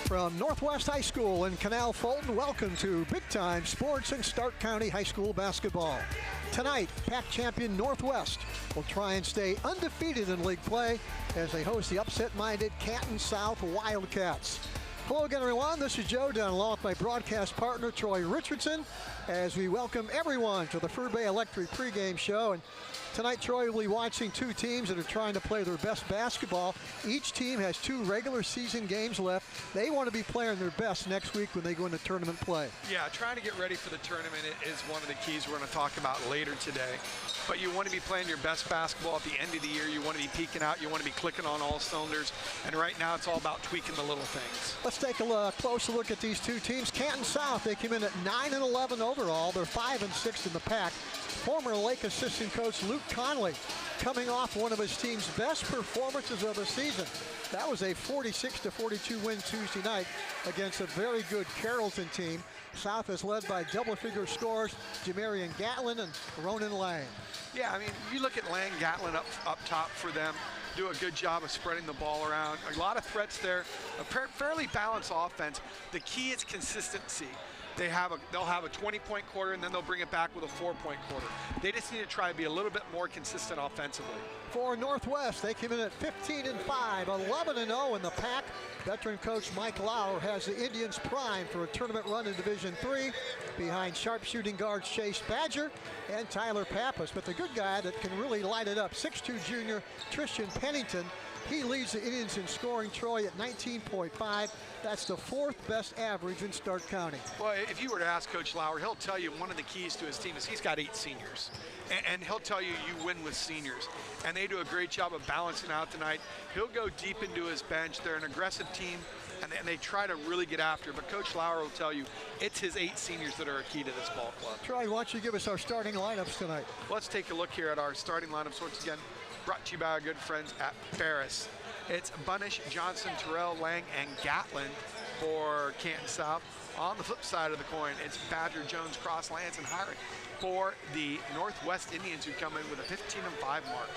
From Northwest High School in Canal Fulton, welcome to Big Time Sports in Stark County High School basketball. Tonight, PAC champion Northwest will try and stay undefeated in league play as they host the upset-minded Canton South Wildcats. Hello again, everyone. This is Joe down along with my broadcast partner, Troy Richardson, as we welcome everyone to the Fur-Bay Electric pregame show. And tonight, Troy will be watching two teams that are trying to play their best basketball. Each team has 2 regular season games left. They want to be playing their best next week when they go into tournament play. Yeah, trying to get ready for the tournament is one of the keys we're going to talk about later today. But you want to be playing your best basketball at the end of the year. You want to be peaking out. You want to be clicking on all cylinders. And right now, it's all about tweaking the little things. Let's take a closer look at these two teams. Canton South, they came in at 9-11 overall. They're 5-6 in the PAC. Former Lake assistant coach Luke Conley coming off one of his team's best performances of the season. That was a 46-42 win Tuesday night against a very good Carrollton team. South is led by double-figure scorers Jamarian Gatlin and Ronan Lang. Yeah, I mean, you look at Lang, Gatlin up top for them, do a good job of spreading the ball around. A lot of threats there, a fairly balanced offense. The key is consistency. They'll have a 20-point quarter, and then they'll bring it back with a 4-point quarter. They just need to try to be a little bit more consistent offensively. For Northwest, they came in at 15-5, 11-0 in the PAC. Veteran coach Mike Lauer has the Indians primed for a tournament run in Division III behind sharpshooting guards Chase Badger and Tyler Pappas. But the good guy that can really light it up, 6'2 junior Tristan Pennington, he leads the Indians in scoring, Troy, at 19.5. That's the 4th best average in Stark County. Well, if you were to ask Coach Lauer, he'll tell you one of the keys to his team is he's got 8 seniors. And he'll tell you win with seniors. And they do a great job of balancing out tonight. He'll go deep into his bench. They're an aggressive team, and they try to really get after it. But Coach Lauer will tell you it's his 8 seniors that are a key to this ball club. Troy, why don't you give us our starting lineups tonight? Let's take a look here at our starting lineups once again. Brought to you by our good friends at Ferris. It's Bunish, Johnson, Terrell, Lang, and Gatlin for Canton South. On the flip side of the coin, it's Badger, Jones, Cross, Lance, and Hiring for the Northwest Indians, who come in with a 15-5 mark.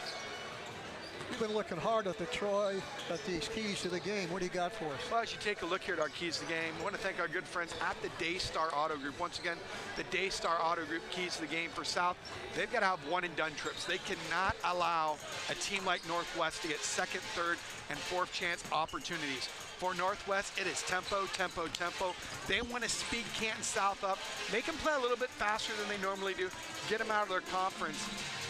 You've been looking hard at these keys to the game. What do you got for us? Well, as you take a look here at our keys to the game, I want to thank our good friends at the Daystar Auto Group. Once again, the Daystar Auto Group keys to the game for South. They've got to have one-and-done trips. They cannot allow a team like Northwest to get 2nd, 3rd, and 4th chance opportunities. For Northwest, it is tempo, tempo, tempo. They want to speed Canton South up, make them play a little bit faster than they normally do, get them out of their conference,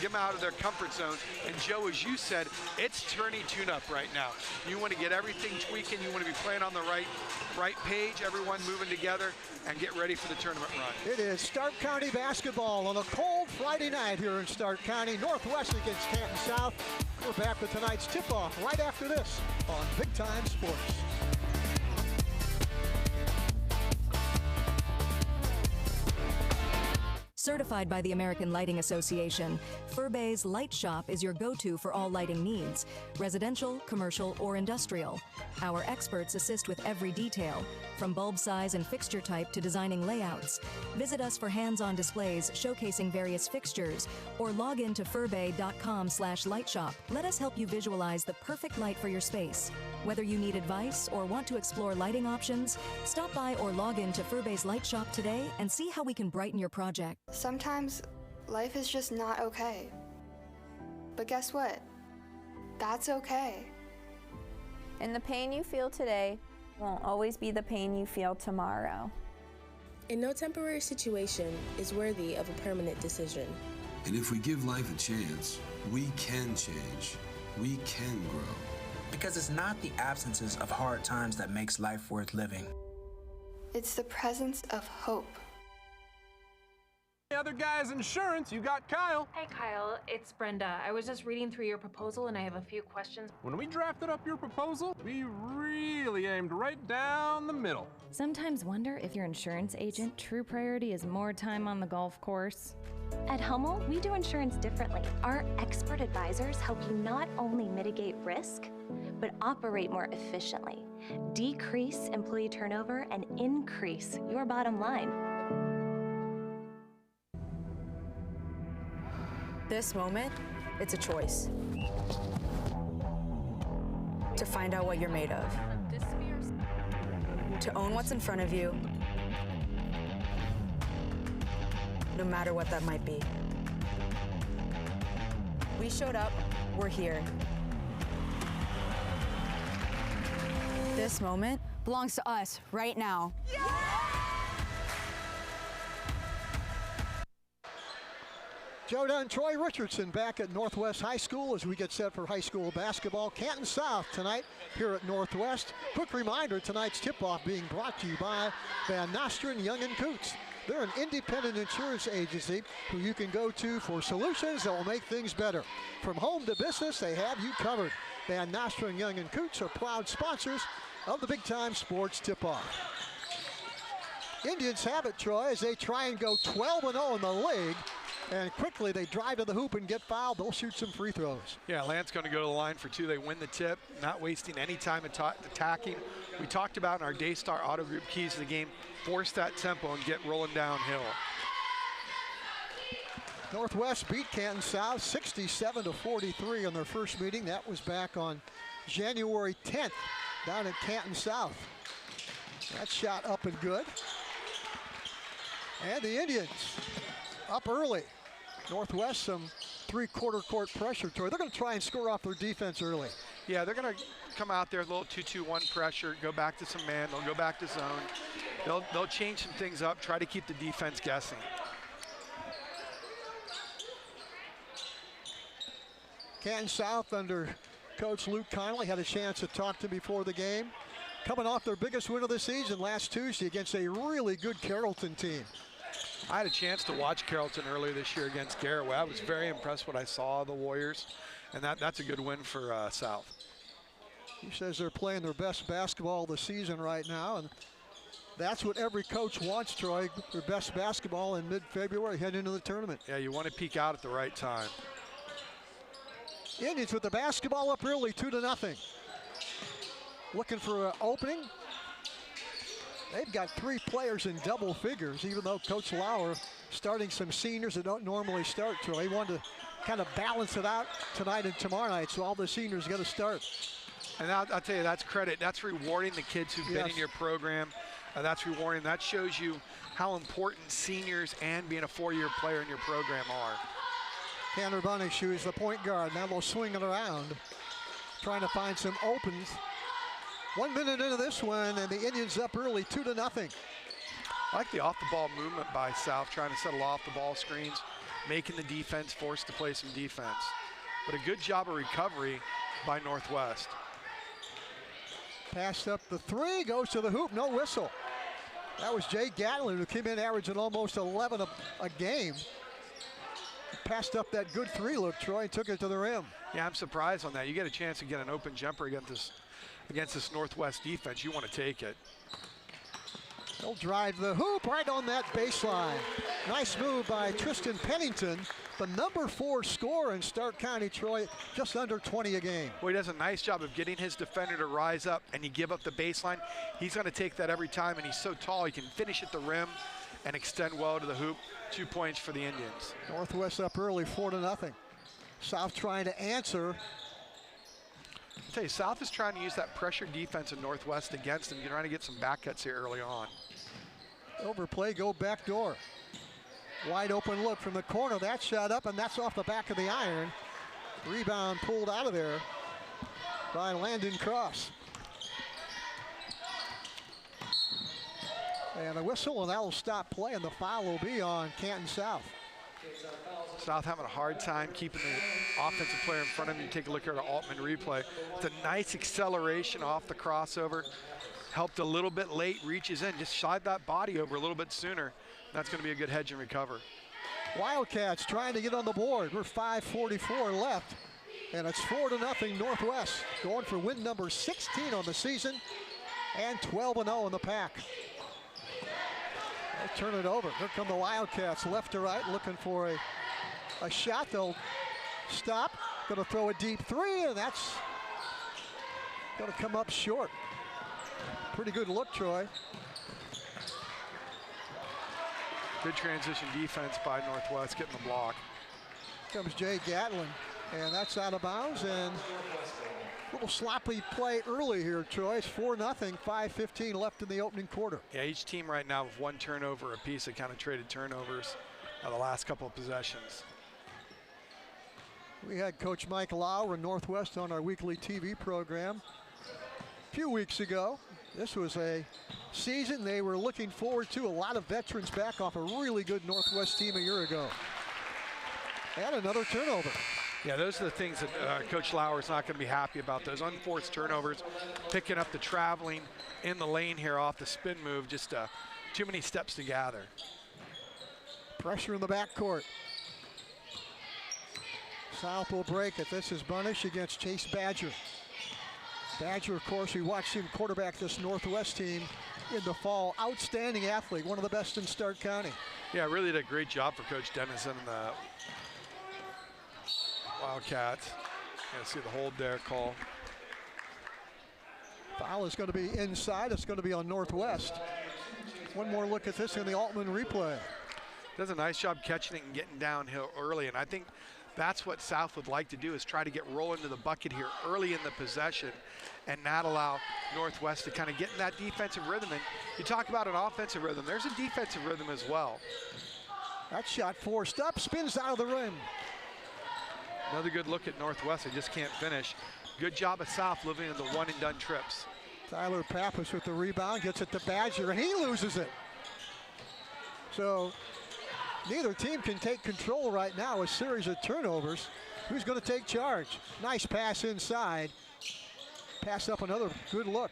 get them out of their comfort zone. And Joe, as you said, it's tourney tune-up right now. You want to get everything tweaking. You want to be playing on the right page, everyone moving together, and get ready for the tournament run. It is Stark County basketball on a cold Friday night here in Stark County. Northwest against Canton South. We're back with tonight's tip-off right after this on Big Time Sports. Certified by the American Lighting Association, Fur-Bay's Light Shop is your go-to for all lighting needs, residential, commercial, or industrial. Our experts assist with every detail, from bulb size and fixture type to designing layouts. Visit us for hands-on displays showcasing various fixtures, or log in to furbay.com/lightshop. Let us help you visualize the perfect light for your space. Whether you need advice or want to explore lighting options, stop by or log in to Fur-Bay's Light Shop today and see how we can brighten your project. Sometimes life is just not okay. But guess what? That's okay. And the pain you feel today won't always be the pain you feel tomorrow. And no temporary situation is worthy of a permanent decision. And if we give life a chance, we can change. We can grow. Because it's not the absences of hard times that makes life worth living. It's the presence of hope. The other guy's insurance, you got Kyle. Hey Kyle, it's Brenda. I was just reading through your proposal and I have a few questions. When we drafted up your proposal, we really aimed right down the middle. Sometimes wonder if your insurance agent true priority is more time on the golf course. At Hummel, we do insurance differently. Our expert advisors help you not only mitigate risk, but operate more efficiently, decrease employee turnover, and increase your bottom line. This moment, it's a choice. To find out what you're made of. To own what's in front of you, no matter what that might be. We showed up, we're here. This moment belongs to us right now. Joe Dunn, Troy Richardson back at Northwest High School as we get set for high school basketball. Canton South tonight here at Northwest. Quick reminder, tonight's tip-off being brought to you by Van Nostrand, Young & Coots. They're an independent insurance agency who you can go to for solutions that will make things better. From home to business, they have you covered. Van Nostrand, Young & Coots are proud sponsors of the Big Time Sports Tip-Off. Indians have it, Troy, as they try and go 12-0 in the league. And quickly they drive to the hoop and get fouled. They'll shoot some free throws. Yeah, Lance going to go to the line for two. They win the tip, not wasting any time attacking. We talked about in our Daystar Auto Group keys to the game, force that tempo and get rolling downhill. Northwest beat Canton South 67-43 in their first meeting. That was back on January 10th down at Canton South. That shot up and good. And the Indians up early. Northwest some three-quarter court pressure. They're going to try and score off their defense early. Yeah, they're going to come out there, a little 2-2-1 pressure, go back to some man, they'll go back to zone. They'll change some things up, try to keep the defense guessing. Canton South under Coach Luke Connolly had a chance to talk to before the game. Coming off their biggest win of the season last Tuesday against a really good Carrollton team. I had a chance to watch Carrollton earlier this year against Garraway. I was very impressed what I saw of the Warriors, and that's a good win for South. He says they're playing their best basketball of the season right now, and that's what every coach wants, Troy, their best basketball in mid-February, heading into the tournament. Yeah, you want to peak out at the right time. Indians with the basketball up early, 2-0. Looking for an opening. They've got three players in double figures, even though Coach Lauer starting some seniors that don't normally start. So they wanted to kind of balance it out tonight and tomorrow night, so all the seniors got to start. And I'll tell you, that's credit. That's rewarding the kids who've been in your program. That's rewarding. That shows you how important seniors and being a four-year player in your program are. Tanner Bunningshoe is the point guard. Now they'll swing it around, trying to find some opens. 1 minute into this one, and the Indians up early, 2-0. I like the off-the-ball movement by South, trying to settle off the ball screens, making the defense forced to play some defense. But a good job of recovery by Northwest. Passed up the three, goes to the hoop, no whistle. That was Jay Gatlin, who came in averaging almost 11 a game. Passed up that good three look, Troy, took it to the rim. Yeah, I'm surprised on that. You get a chance to get an open jumper against this Northwest defense, you want to take it. They'll drive the hoop right on that baseline. Nice move by Tristan Pennington, the number 4 scorer in Stark County, Troy, just under 20 a game. Well, he does a nice job of getting his defender to rise up, and you give up the baseline. He's going to take that every time, and he's so tall he can finish at the rim and extend well to the hoop. 2 points for the Indians. Northwest up early, 4-0. South trying to answer. I'll tell you, South is trying to use that pressure defense in Northwest against them. You're trying to get some back cuts here early on. Overplay, go back door. Wide open look from the corner. That shot up, and that's off the back of the iron. Rebound pulled out of there by Landon Cross. And a whistle, and that will stop play, and the foul will be on Canton South. South having a hard time keeping the offensive player in front of him. You take a look here at an Altman replay. It's a nice acceleration off the crossover. Helped a little bit late, reaches in, just slide that body over a little bit sooner. That's going to be a good hedge and recover. Wildcats trying to get on the board. We're 5:44 left, and it's 4-0 Northwest. Going for win number 16 on the season and 12-0 in the pack. They'll turn it over. Here come the Wildcats, left to right, looking for a shot. They'll stop. Going to throw a deep three, and that's going to come up short. Pretty good look, Troy. Good transition defense by Northwest, getting the block. Comes Jay Gatlin. And that's out of bounds, and a little sloppy play early here, Troy. It's 4-0, 5:15 left in the opening quarter. Yeah, each team right now with one turnover apiece. They kind of traded turnovers the last couple of possessions. We had Coach Mike Lauer in Northwest on our weekly TV program a few weeks ago. This was a season they were looking forward to. A lot of veterans back off a really good Northwest team a year ago. And another turnover. Yeah, those are the things that Coach Lauer is not going to be happy about. Those unforced turnovers, picking up the traveling in the lane here off the spin move, just too many steps to gather. Pressure in the backcourt. South will break it. This is Bunish against Chase Badger. Badger, of course, we watched him quarterback this Northwest team in the fall. Outstanding athlete, one of the best in Stark County. Yeah, really did a great job for Coach Dennison and the Wildcats. Yeah, see the hold there call. Foul is going to be inside. It's going to be on Northwest. One more look at this in the Altman replay. Does a nice job catching it and getting downhill early, and I think that's what South would like to do, is try to get rolling to the bucket here early in the possession and not allow Northwest to kind of get in that defensive rhythm. And you talk about an offensive rhythm, there's a defensive rhythm as well. That shot forced up, spins out of the rim. Another good look at Northwest, they just can't finish. Good job at South living in the one and done trips. Tyler Pappas with the rebound, gets it to Badger, and he loses it. So neither team can take control right now. A series of turnovers. Who's going to take charge? Nice pass inside. Pass up, another good look.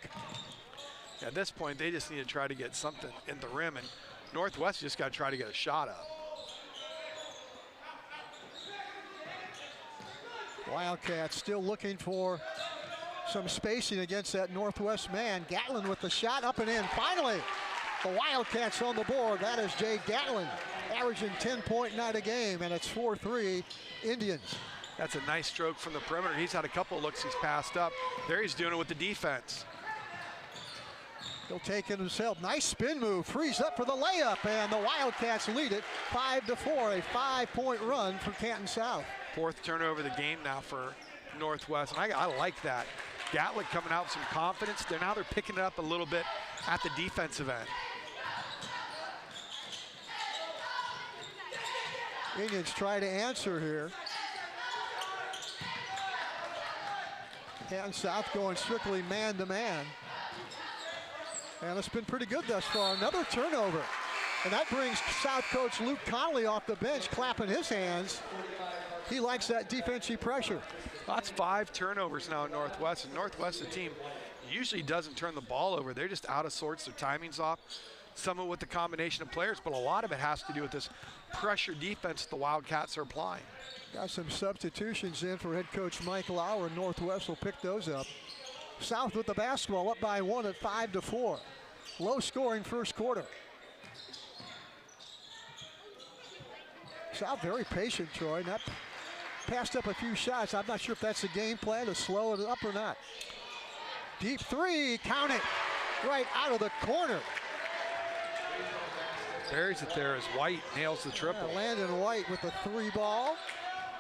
At this point, they just need to try to get something in the rim, and Northwest just got to try to get a shot up. Wildcats still looking for some spacing against that Northwest man. Gatlin with the shot, up and in. Finally, the Wildcats on the board. That is Jay Gatlin, averaging 10.9 a game, and it's 4-3 Indians. That's a nice stroke from the perimeter. He's had a couple of looks he's passed up. There he's doing it with the defense. He'll take it himself. Nice spin move, frees up for the layup, and the Wildcats lead it 5-4, a 5-point run for Canton South. Fourth turnover of the game now for Northwest, and I like that. Gatlin coming out with some confidence. Now they're picking it up a little bit at the defensive end. Indians try to answer here. Canton South going strictly man-to-man. And it's been pretty good thus far. Another turnover. And that brings South coach Luke Connolly off the bench, clapping his hands. He likes that defensive pressure. That's 5 turnovers now in Northwest. And Northwest, the team usually doesn't turn the ball over. They're just out of sorts. Their timing's off. Some of it with the combination of players, but a lot of it has to do with this pressure defense the Wildcats are applying. Got some substitutions in for head coach Mike Lauer, and Northwest will pick those up. South with the basketball, up by 1 at 5-4. Low scoring first quarter. South very patient, Troy. Not passed up a few shots. I'm not sure if that's the game plan to slow it up or not. Deep three, count it, right out of the corner. Buries it there as White nails the triple. Yeah, Landon White with the 3 ball.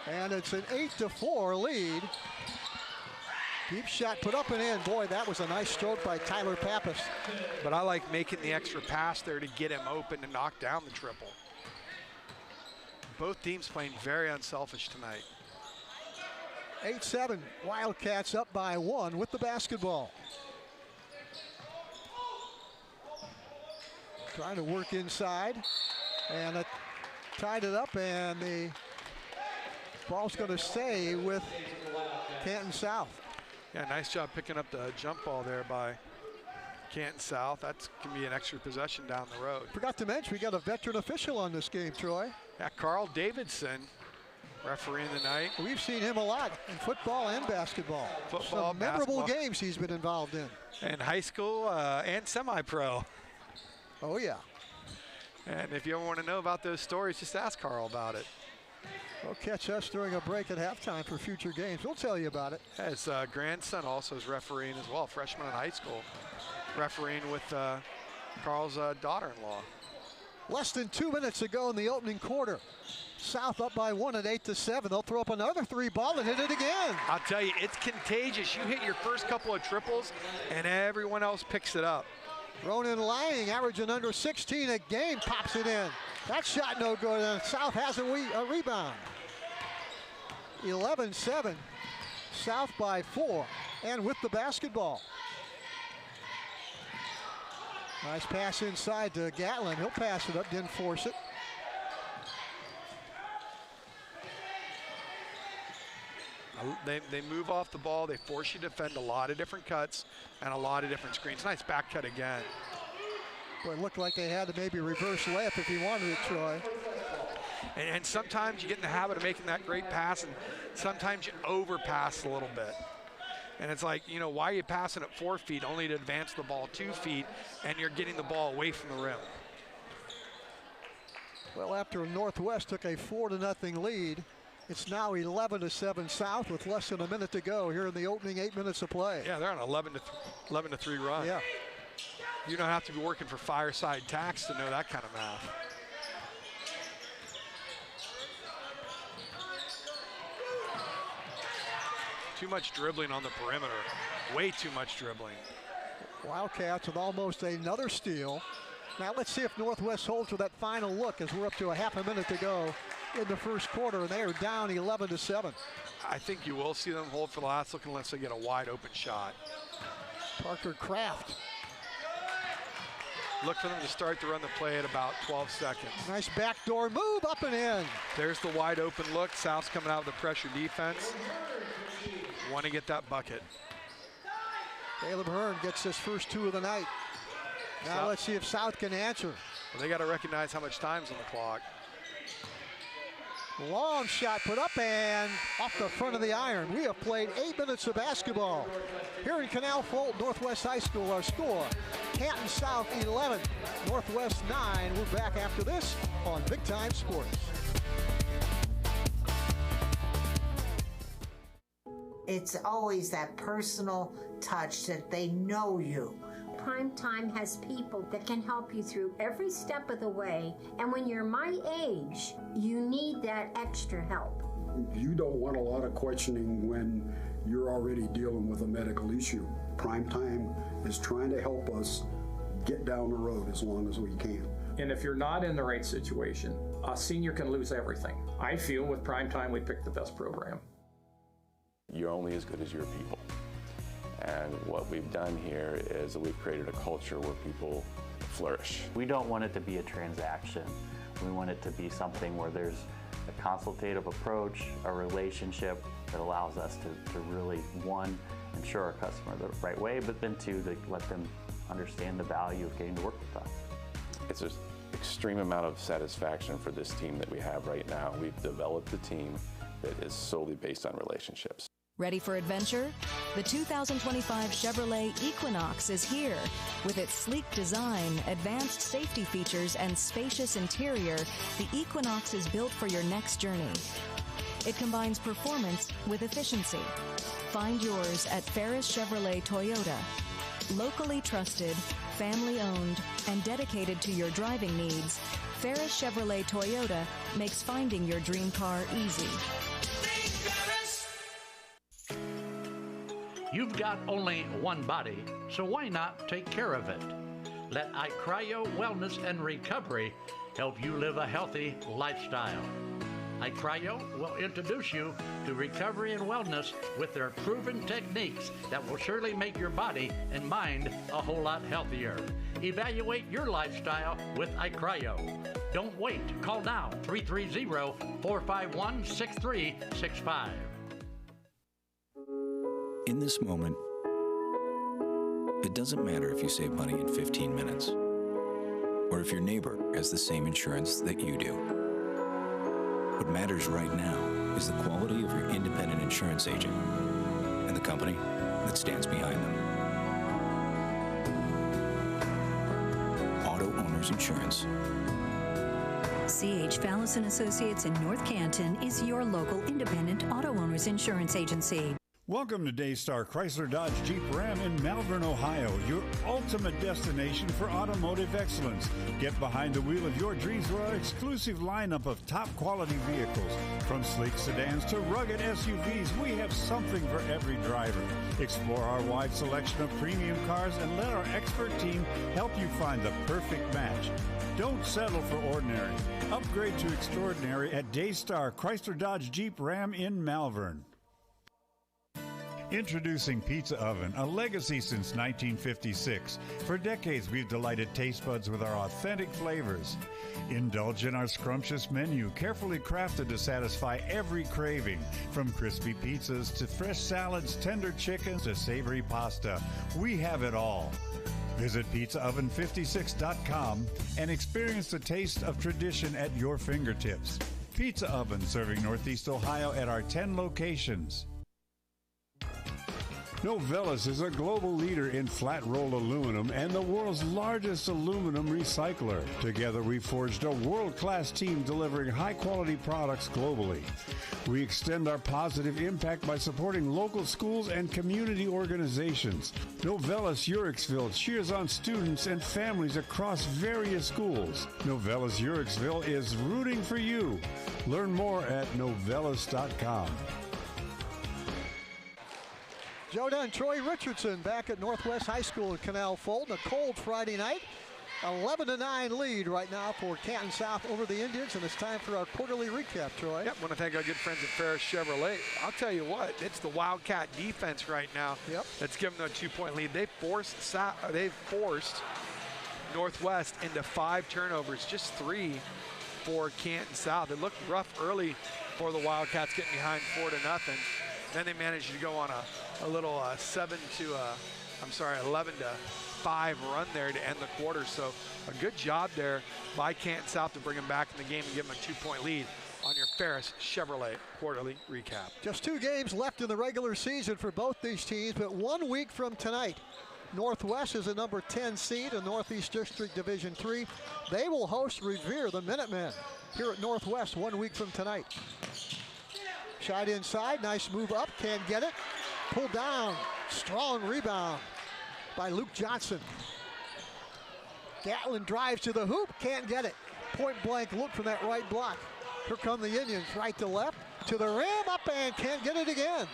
And it's an 8-4 lead. Deep shot put up and in. Boy, that was a nice stroke by Tyler Pappas. But I like making the extra pass there to get him open and knock down the triple. Both teams playing very unselfish tonight. 8-7, Wildcats up by 1 with the basketball. Trying to work inside, and it tied it up, and the ball's going to stay with Canton South. Yeah, nice job picking up the jump ball there by Canton South. That can be an extra possession down the road. Forgot to mention, we got a veteran official on this game, Troy. Yeah, Carl Davidson, refereeing tonight. We've seen him a lot in football and basketball. Football, some memorable games he's been involved in. And high school and semi-pro. Oh, yeah. And if you ever want to know about those stories, just ask Carl about it. Well, catch us during a break at halftime for future games. We'll tell you about it. Yeah, his grandson also is refereeing as well, freshman in high school, refereeing with Carl's daughter-in-law. Less than 2 minutes to go in the opening quarter. South up by 1 at 8-7. They'll throw up another three ball and hit it again. I'll tell you, it's contagious. You hit your first couple of triples, and everyone else picks it up. Ronan Lang, averaging under 16 a game, pops it in. That shot no good, and South has a rebound. 11-7, South by 4, and with the basketball. Nice pass inside to Gatlin. He'll pass it up, didn't force it. They move off the ball. They force you to defend a lot of different cuts and a lot of different screens. Nice back cut again. Boy, it looked like they had to maybe reverse layup if he wanted it, Troy. And sometimes you get in the habit of making that great pass, and sometimes you overpass a little bit. And it's like, you know, why are you passing at 4 feet only to advance the ball 2 feet, and you're getting the ball away from the rim? Well, after Northwest took a 4-0 lead, it's now 11-7 South with less than a minute to go here in the opening 8 minutes of play. Yeah, they're on 11-3 run. Yeah. You don't have to be working for Fireside Tax to know that kind of math. Too much dribbling on the perimeter. Way too much dribbling. Wildcats with almost another steal. Now let's see if Northwest holds for that final look as we're up to a half a minute to go in the first quarter, and they are down 11-7. I think you will see them hold for the last look unless they get a wide open shot. Parker Kraft. Look for them to start to run the play at about 12 seconds. Nice backdoor move, up and in. There's the wide open look. South's coming out with the pressure defense. Want to get that bucket. Caleb Hearn gets his first 2 of the night. Now let's see if South can answer. Well, they got to recognize how much time's on the clock. Long shot put up and off the front of the iron. We have played 8 minutes of basketball. Here in Canal Fulton, Northwest High School, our score, Canton South 11, Northwest 9. We're back after this on Big Time Sports. It's always that personal touch that they know you. Primetime has people that can help you through every step of the way, and when you're my age, you need that extra help. You don't want a lot of questioning when you're already dealing with a medical issue. Primetime is trying to help us get down the road as long as we can. And if you're not in the right situation, a senior can lose everything. I feel with Primetime we picked the best program. You're only as good as your people. And what we've done here is we've created a culture where people flourish. We don't want it to be a transaction. We want it to be something where there's a consultative approach, a relationship that allows us to really, one, ensure our customer the right way, but then two, to let them understand the value of getting to work with us. It's an extreme amount of satisfaction for this team that we have right now. We've developed a team that is solely based on relationships. Ready for adventure? The 2025 Chevrolet Equinox is here. With its sleek design, advanced safety features, and spacious interior, the Equinox is built for your next journey. It combines performance with efficiency. Find yours at Ferris Chevrolet Toyota. Locally trusted, family-owned, and dedicated to your driving needs, Ferris Chevrolet Toyota makes finding your dream car easy. You've got only one body, so why not take care of it? Let iCryo Wellness and Recovery help you live a healthy lifestyle. iCryo will introduce you to recovery and wellness with their proven techniques that will surely make your body and mind a whole lot healthier. Evaluate your lifestyle with iCryo. Don't wait. Call now, 330-451-6365. In this moment, it doesn't matter if you save money in 15 minutes or if your neighbor has the same insurance that you do. What matters right now is the quality of your independent insurance agent and the company that stands behind them. Auto Owners Insurance. C.H. Fallison Associates in North Canton is your local independent auto owners insurance agency. Welcome to Daystar Chrysler Dodge Jeep Ram in Malvern, Ohio, your ultimate destination for automotive excellence. Get behind the wheel of your dreams with our exclusive lineup of top quality vehicles. From sleek sedans to rugged SUVs, we have something for every driver. Explore our wide selection of premium cars and let our expert team help you find the perfect match. Don't settle for ordinary. Upgrade to extraordinary at Daystar Chrysler Dodge Jeep Ram in Malvern. Introducing Pizza Oven, a legacy since 1956. For decades, we've delighted taste buds with our authentic flavors. Indulge in our scrumptious menu, carefully crafted to satisfy every craving. From crispy pizzas to fresh salads, tender chickens to savory pasta, we have it all. Visit pizzaoven56.com and experience the taste of tradition at your fingertips. Pizza Oven, serving Northeast Ohio at our 10 locations. Novelis is a global leader in flat-rolled aluminum and the world's largest aluminum recycler. Together, we forged a world-class team delivering high-quality products globally. We extend our positive impact by supporting local schools and community organizations. Novelis Uricksville cheers on students and families across various schools. Novelis Uricksville is rooting for you. Learn more at novelis.com. Joe Dunn, Troy Richardson back at Northwest High School in Canal Fulton. A cold Friday night. 11-9 lead right now for Canton South over the Indians, and it's time for our quarterly recap, Troy. Yep, want to thank our good friends at Ferris Chevrolet. I'll tell you what, it's the Wildcat defense right now that's given them a 2-point lead. They've forced Northwest into 5 turnovers, just 3 for Canton South. It looked rough early for the Wildcats, getting behind 4-0. Then they managed to go on a little 11-5 run there to end the quarter. So a good job there by Canton South to bring them back in the game and give them a 2-point lead on your Ferris Chevrolet quarterly recap. Just 2 games left in the regular season for both these teams, but 1 week from tonight, Northwest is a number 10 seed in Northeast District Division 3. They will host Revere, the Minutemen, here at Northwest 1 week from tonight. Shot inside, nice move up, can't get it. Pulled down, strong rebound by Luke Johnson. Gatlin drives to the hoop, can't get it. Point blank look from that right block. Here come the Indians, right to left, to the rim, up and can't get it again.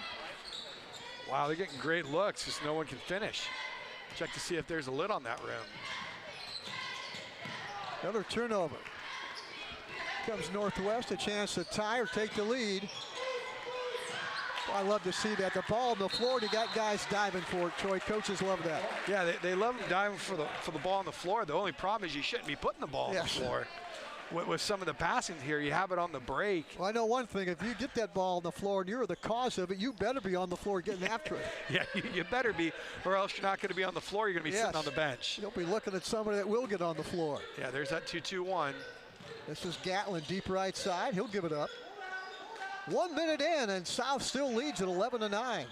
Wow, they're getting great looks, just no one can finish. Check to see if there's a lid on that rim. Another turnover. Comes Northwest, a chance to tie or take the lead. I love to see that. The ball on the floor, you got guys diving for it, Troy. Coaches love that. Yeah, they love them diving for the ball on the floor. The only problem is you shouldn't be putting the ball on the floor. With some of the passing here, you have it on the break. Well, I know one thing. If you get that ball on the floor and you're the cause of it, you better be on the floor getting after it. Yeah, you better be, or else you're not going to be on the floor. You're going to be sitting on the bench. You'll be looking at somebody that will get on the floor. Yeah, there's that 2-2-1. This is Gatlin, deep right side. He'll give it up. 1 minute in, and South still leads at 11-9.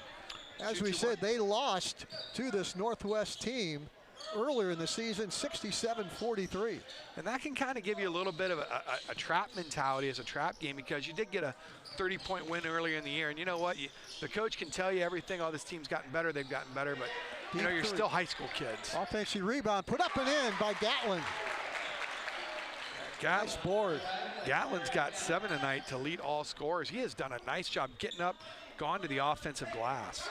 As we said, they lost to this Northwest team earlier in the season, 67-43. And that can kind of give you a little bit of a trap mentality as a trap game, because you did get a 30-point win earlier in the year. And you know what? The coach can tell you everything. Oh, this team's gotten better. They've gotten better. But, you know, you're still high school kids. Offensive rebound, put up and in by Gatlin. Nice board. Gatlin's got 7 tonight to lead all scorers. He has done a nice job getting up, gone to the offensive glass.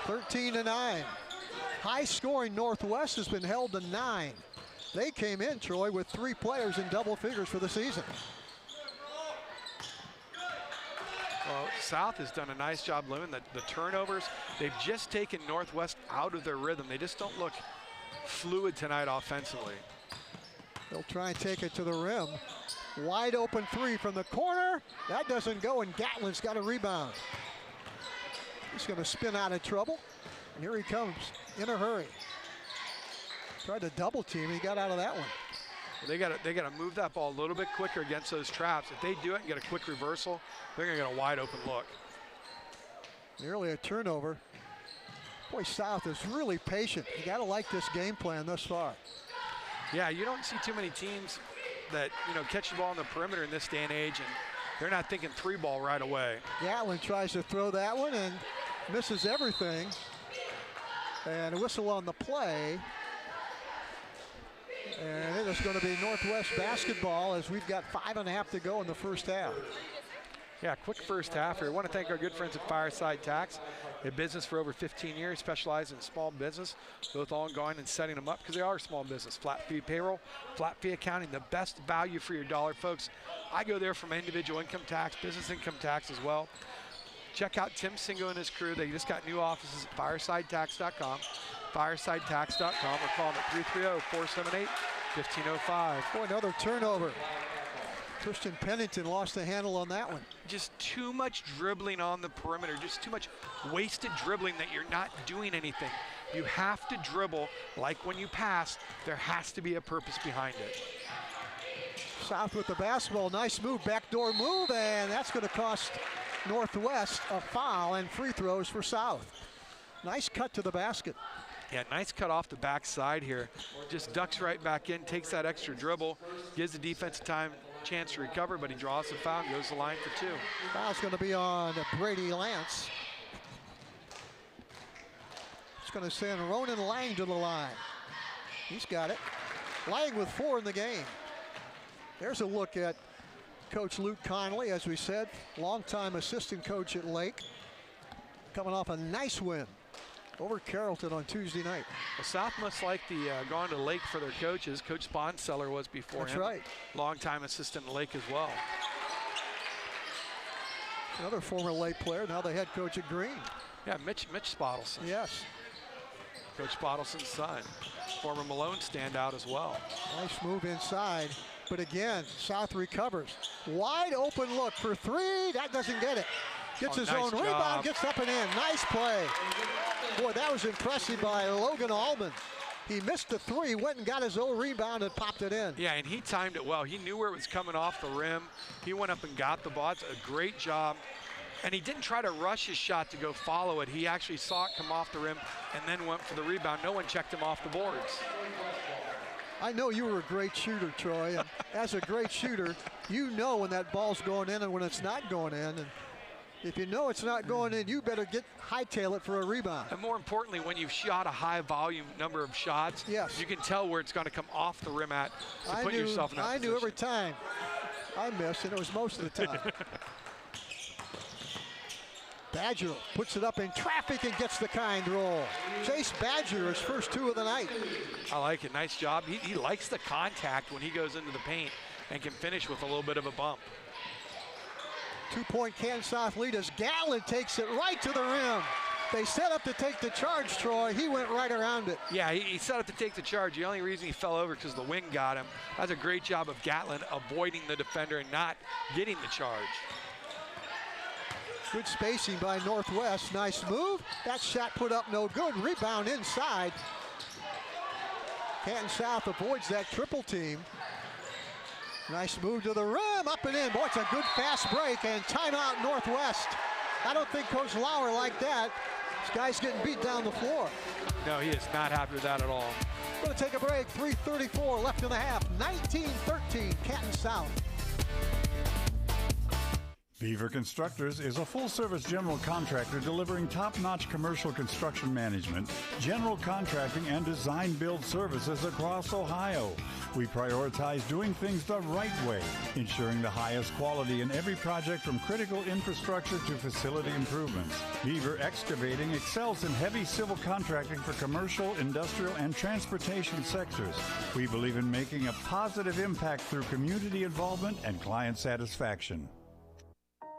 13-9. High scoring Northwest has been held to 9. They came in, Troy, with 3 players in double figures for the season. Well, South has done a nice job limiting the turnovers. They've just taken Northwest out of their rhythm. They just don't look fluid tonight offensively. They'll try and take it to the rim. Wide open 3 from the corner. That doesn't go, and Gatlin's got a rebound. He's going to spin out of trouble. And here he comes in a hurry. Tried to double team. He got out of that one. Well, they got to move that ball a little bit quicker against those traps. If they do it and get a quick reversal, they're going to get a wide open look. Nearly a turnover. Boy, South is really patient. You got to like this game plan thus far. Yeah, you don't see too many teams that, you know, catch the ball on the perimeter in this day and age, and they're not thinking 3-ball right away. Gatlin tries to throw that one, and misses everything. And a whistle on the play. And it is going to be Northwest basketball as we've got 5.5 to go in the first half. Yeah, quick first half here. I want to thank our good friends at Fireside Tax. In business for over 15 years, specialized in small business, both ongoing and setting them up because they are a small business. Flat fee payroll, flat fee accounting, the best value for your dollar, folks. I go there from individual income tax, business income tax as well. Check out Tim Singo and his crew. They just got new offices at firesidetax.com, firesidetax.com, or call them at 330-478-1505. Boy, another turnover. Christian Pennington lost the handle on that one. Just too much dribbling on the perimeter, just too much wasted dribbling that you're not doing anything. You have to dribble like when you pass. There has to be a purpose behind it. South with the basketball, nice move, backdoor move, and that's going to cost Northwest a foul and free throws for South. Nice cut to the basket. Yeah, nice cut off the backside here. Just ducks right back in, takes that extra dribble, gives the defense chance to recover, but he draws the foul and goes to the line for 2. Foul's going to be on Brady Lance. It's going to send Ronan Lang to the line. He's got it. Lang with 4 in the game. There's a look at Coach Luke Conley, as we said, longtime assistant coach at Lake, coming off a nice win over Carrollton on Tuesday night. Well, South must like the going to Lake for their coaches. Coach Bonseller was before him. That's right. Longtime assistant at Lake as well. Another former Lake player, now the head coach at Green. Yeah, Mitch Spottelson. Yes. Coach Spottelson's son. Former Malone standout as well. Nice move inside, but again, South recovers. Wide open look for 3, that doesn't get it. Gets his own rebound, gets up and in. Nice play. Boy, that was impressive by Logan Allman. He missed the 3, went and got his own rebound and popped it in. Yeah, and he timed it well. He knew where it was coming off the rim. He went up and got the ball. It's a great job. And he didn't try to rush his shot to go follow it. He actually saw it come off the rim and then went for the rebound. No one checked him off the boards. I know you were a great shooter, Troy. And as a great shooter, you know when that ball's going in and when it's not going in. And if you know it's not going in, you better hightail it for a rebound. And more importantly, when you've shot a high volume number of shots, yes, you can tell where it's going to come off the rim at to put yourself in that position. I knew every time I missed, and it was most of the time. Badger puts it up in traffic and gets the kind roll. Chase Badger, his first 2 of the night. I like it. Nice job. He likes the contact when he goes into the paint and can finish with a little bit of a bump. 2-point Canton South lead as Gallen takes it right to the rim. They set up to take the charge, Troy. He went right around it. Yeah, he set up to take the charge. The only reason he fell over because the wing got him. That's a great job of Gatlin avoiding the defender and not getting the charge. Good spacing by Northwest. Nice move. That shot put up no good. Rebound inside. Canton South avoids that triple team. Nice move to the rim, up and in. Boy, it's a good fast break, and timeout Northwest. I don't think Coach Lauer liked that. This guy's getting beat down the floor. No, he is not happy with that at all. Going to take a break. 3:34 left in the half. 19-13, Canton South. Beaver Constructors is a full-service general contractor delivering top-notch commercial construction management, general contracting, and design-build services across Ohio. We prioritize doing things the right way, ensuring the highest quality in every project from critical infrastructure to facility improvements. Beaver Excavating excels in heavy civil contracting for commercial, industrial, and transportation sectors. We believe in making a positive impact through community involvement and client satisfaction.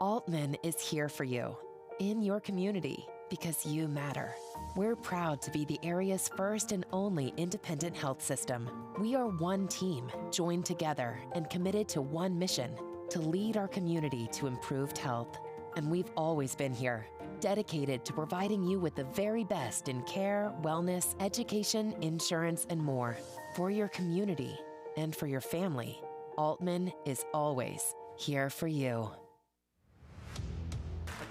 Altman is here for you, in your community, because you matter. We're proud to be the area's first and only independent health system. We are one team, joined together and committed to one mission, to lead our community to improved health. And we've always been here, dedicated to providing you with the very best in care, wellness, education, insurance, and more. For your community and for your family, Altman is always here for you.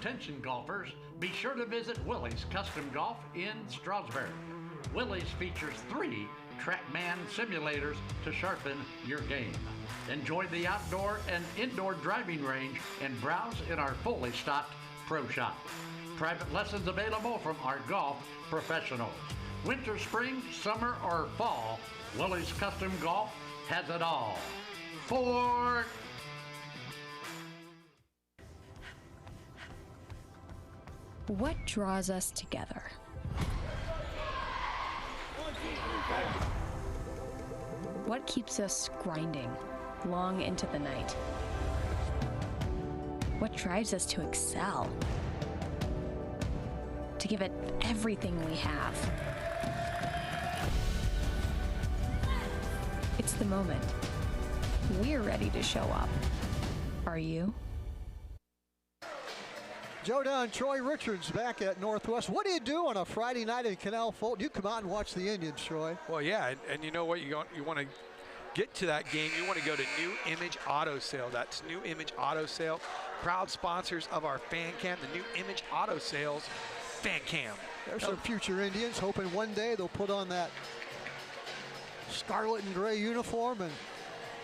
Attention golfers, be sure to visit Willie's Custom Golf in Stroudsburg. Willie's features 3 TrackMan simulators to sharpen your game. Enjoy the outdoor and indoor driving range and browse in our fully stocked pro shop. Private lessons available from our golf professionals. Winter, spring, summer, or fall, Willie's Custom Golf has it all. What draws us together? What keeps us grinding long into the night? What drives us to excel? To give it everything we have. It's the moment. We're ready to show up. Are you? Joe Dunn, Troy Richards back at Northwest. What do you do on a Friday night in Canal Fulton? You come out and watch the Indians, Troy. Well, yeah, and you know what? You want to get to that game. You want to go to New Image Auto Sale. That's New Image Auto Sale. Proud sponsors of our Fan Cam, the New Image Auto Sales Fan Cam. There's some future Indians hoping one day they'll put on that scarlet and gray uniform and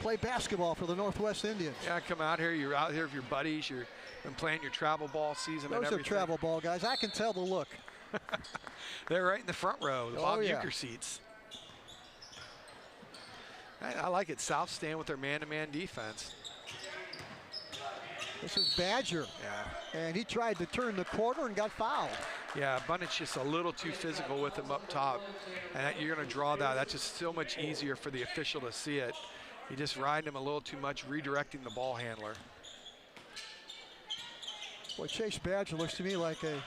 play basketball for the Northwest Indians. Yeah, come out here. You're out here with your buddies. You're been playing your travel ball season and everything. Those are travel ball guys. I can tell the look. They're right in the front row, the Bob Uecker seats. I like it. South staying with their man-to-man defense. This is Badger. Yeah. And he tried to turn the corner and got fouled. Yeah, Bunnett's just a little too physical with him up top. And you're going to draw that. That's just so much easier for the official to see it. He just riding him a little too much, redirecting the ball handler. Boy, Chase Badger looks to me like a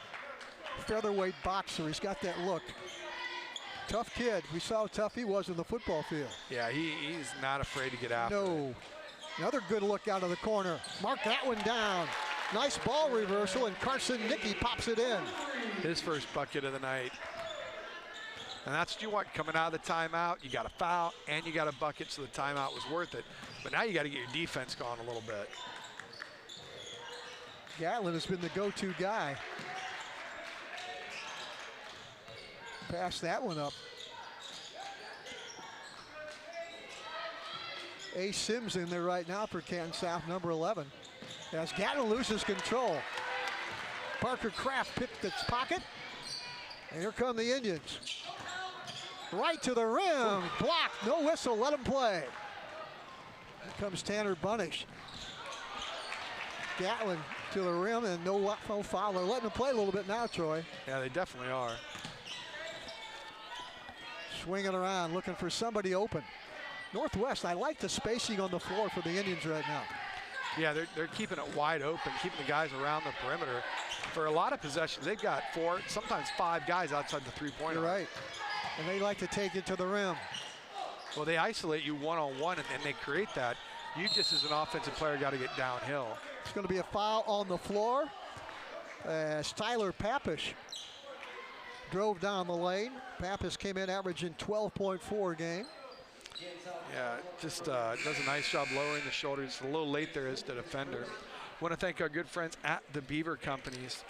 featherweight boxer. He's got that look. Tough kid. We saw how tough he was in the football field. Yeah, he's not afraid to get after it. No. Another good look out of the corner. Mark that one down. Nice ball reversal, and Carson Nicky pops it in. His first bucket of the night. And that's what you want coming out of the timeout. You got a foul, and you got a bucket, so the timeout was worth it. But now you got to get your defense going a little bit. Gatlin has been the go-to guy. Pass that one up. A. Sims in there right now for Canton South, number 11. As Gatlin loses control. Parker Kraft picked its pocket. And here come the Indians. Right to the rim, blocked, no whistle, let him play. Here comes Tanner Bunnish. Gatlin to the rim and no foul. They're letting him play a little bit now, Troy. Yeah, they definitely are. Swinging around, looking for somebody open. Northwest, I like the spacing on the floor for the Indians right now. Yeah, they're keeping it wide open, keeping the guys around the perimeter. For a lot of possessions, they've got 4, sometimes 5 guys outside the three-pointer. You're right. And they like to take it to the rim. Well, they isolate you one-on-one, and they create that. You just, as an offensive player, got to get downhill. It's going to be a foul on the floor as Tyler Pappish drove down the lane. Pappish came in averaging 12.4 a game. Yeah, just does a nice job lowering the shoulders. A little late there as the defender. Want to thank our good friends at the Beaver Companies.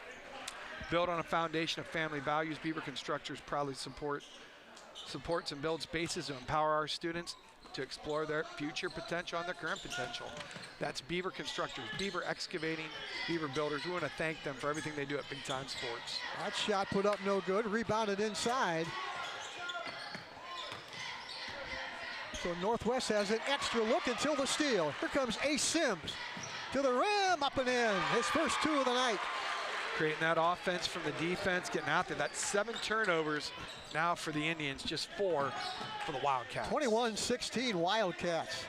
Built on a foundation of family values, Beaver Constructors proudly supports and builds spaces to empower our students to explore their future potential and their current potential. That's Beaver Constructors, Beaver Excavating, Beaver Builders. We want to thank them for everything they do at Big Time Sports. That shot put up no good, rebounded inside. So Northwest has an extra look until the steal. Here comes Ace Sims to the rim, up and in. His first 2 of the night. Creating that offense from the defense, getting out there. That's 7 turnovers now for the Indians, just 4 for the Wildcats. 21-16 Wildcats.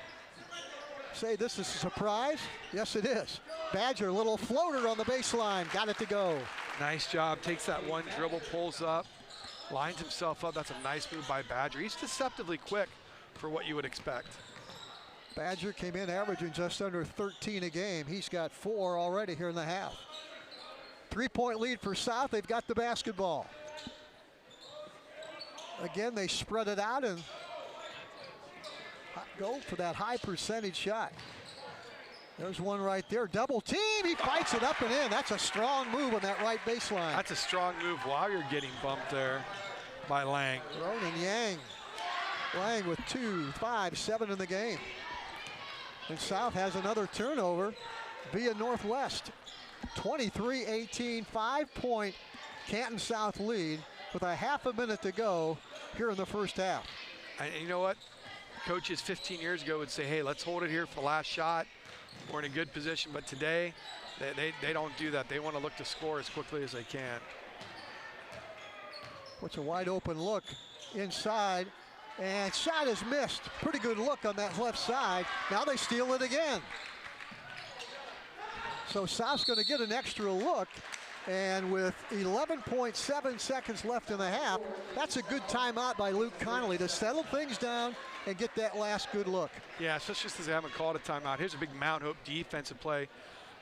Say this is a surprise? Yes, it is. Badger, a little floater on the baseline, got it to go. Nice job, takes that one dribble, pulls up, lines himself up. That's a nice move by Badger. He's deceptively quick for what you would expect. Badger came in averaging just under 13 a game. He's got 4 already here in the half. 3-point lead for South. They've got the basketball. Again, they spread it out and go for that high percentage shot. There's one right there. Double team. He fights it up and in. That's a strong move on that right baseline. That's a strong move while you're getting bumped there by Lang. Ronan Yang. Lang with 2, 5, 7 in the game. And South has another turnover via Northwest. 23-18, 5-point Canton South lead with a half a minute to go here in the first half. And you know what? Coaches 15 years ago would say, hey, let's hold it here for the last shot. We're in a good position, but today they don't do that. They want to look to score as quickly as they can. Puts a wide open look inside, and shot is missed. Pretty good look on that left side. Now they steal it again. So South's going to get an extra look, and with 11.7 seconds left in the half, that's a good timeout by Luke Connolly to settle things down and get that last good look. Yeah, especially since they haven't called a timeout. Here's a big Mount Hope defensive play.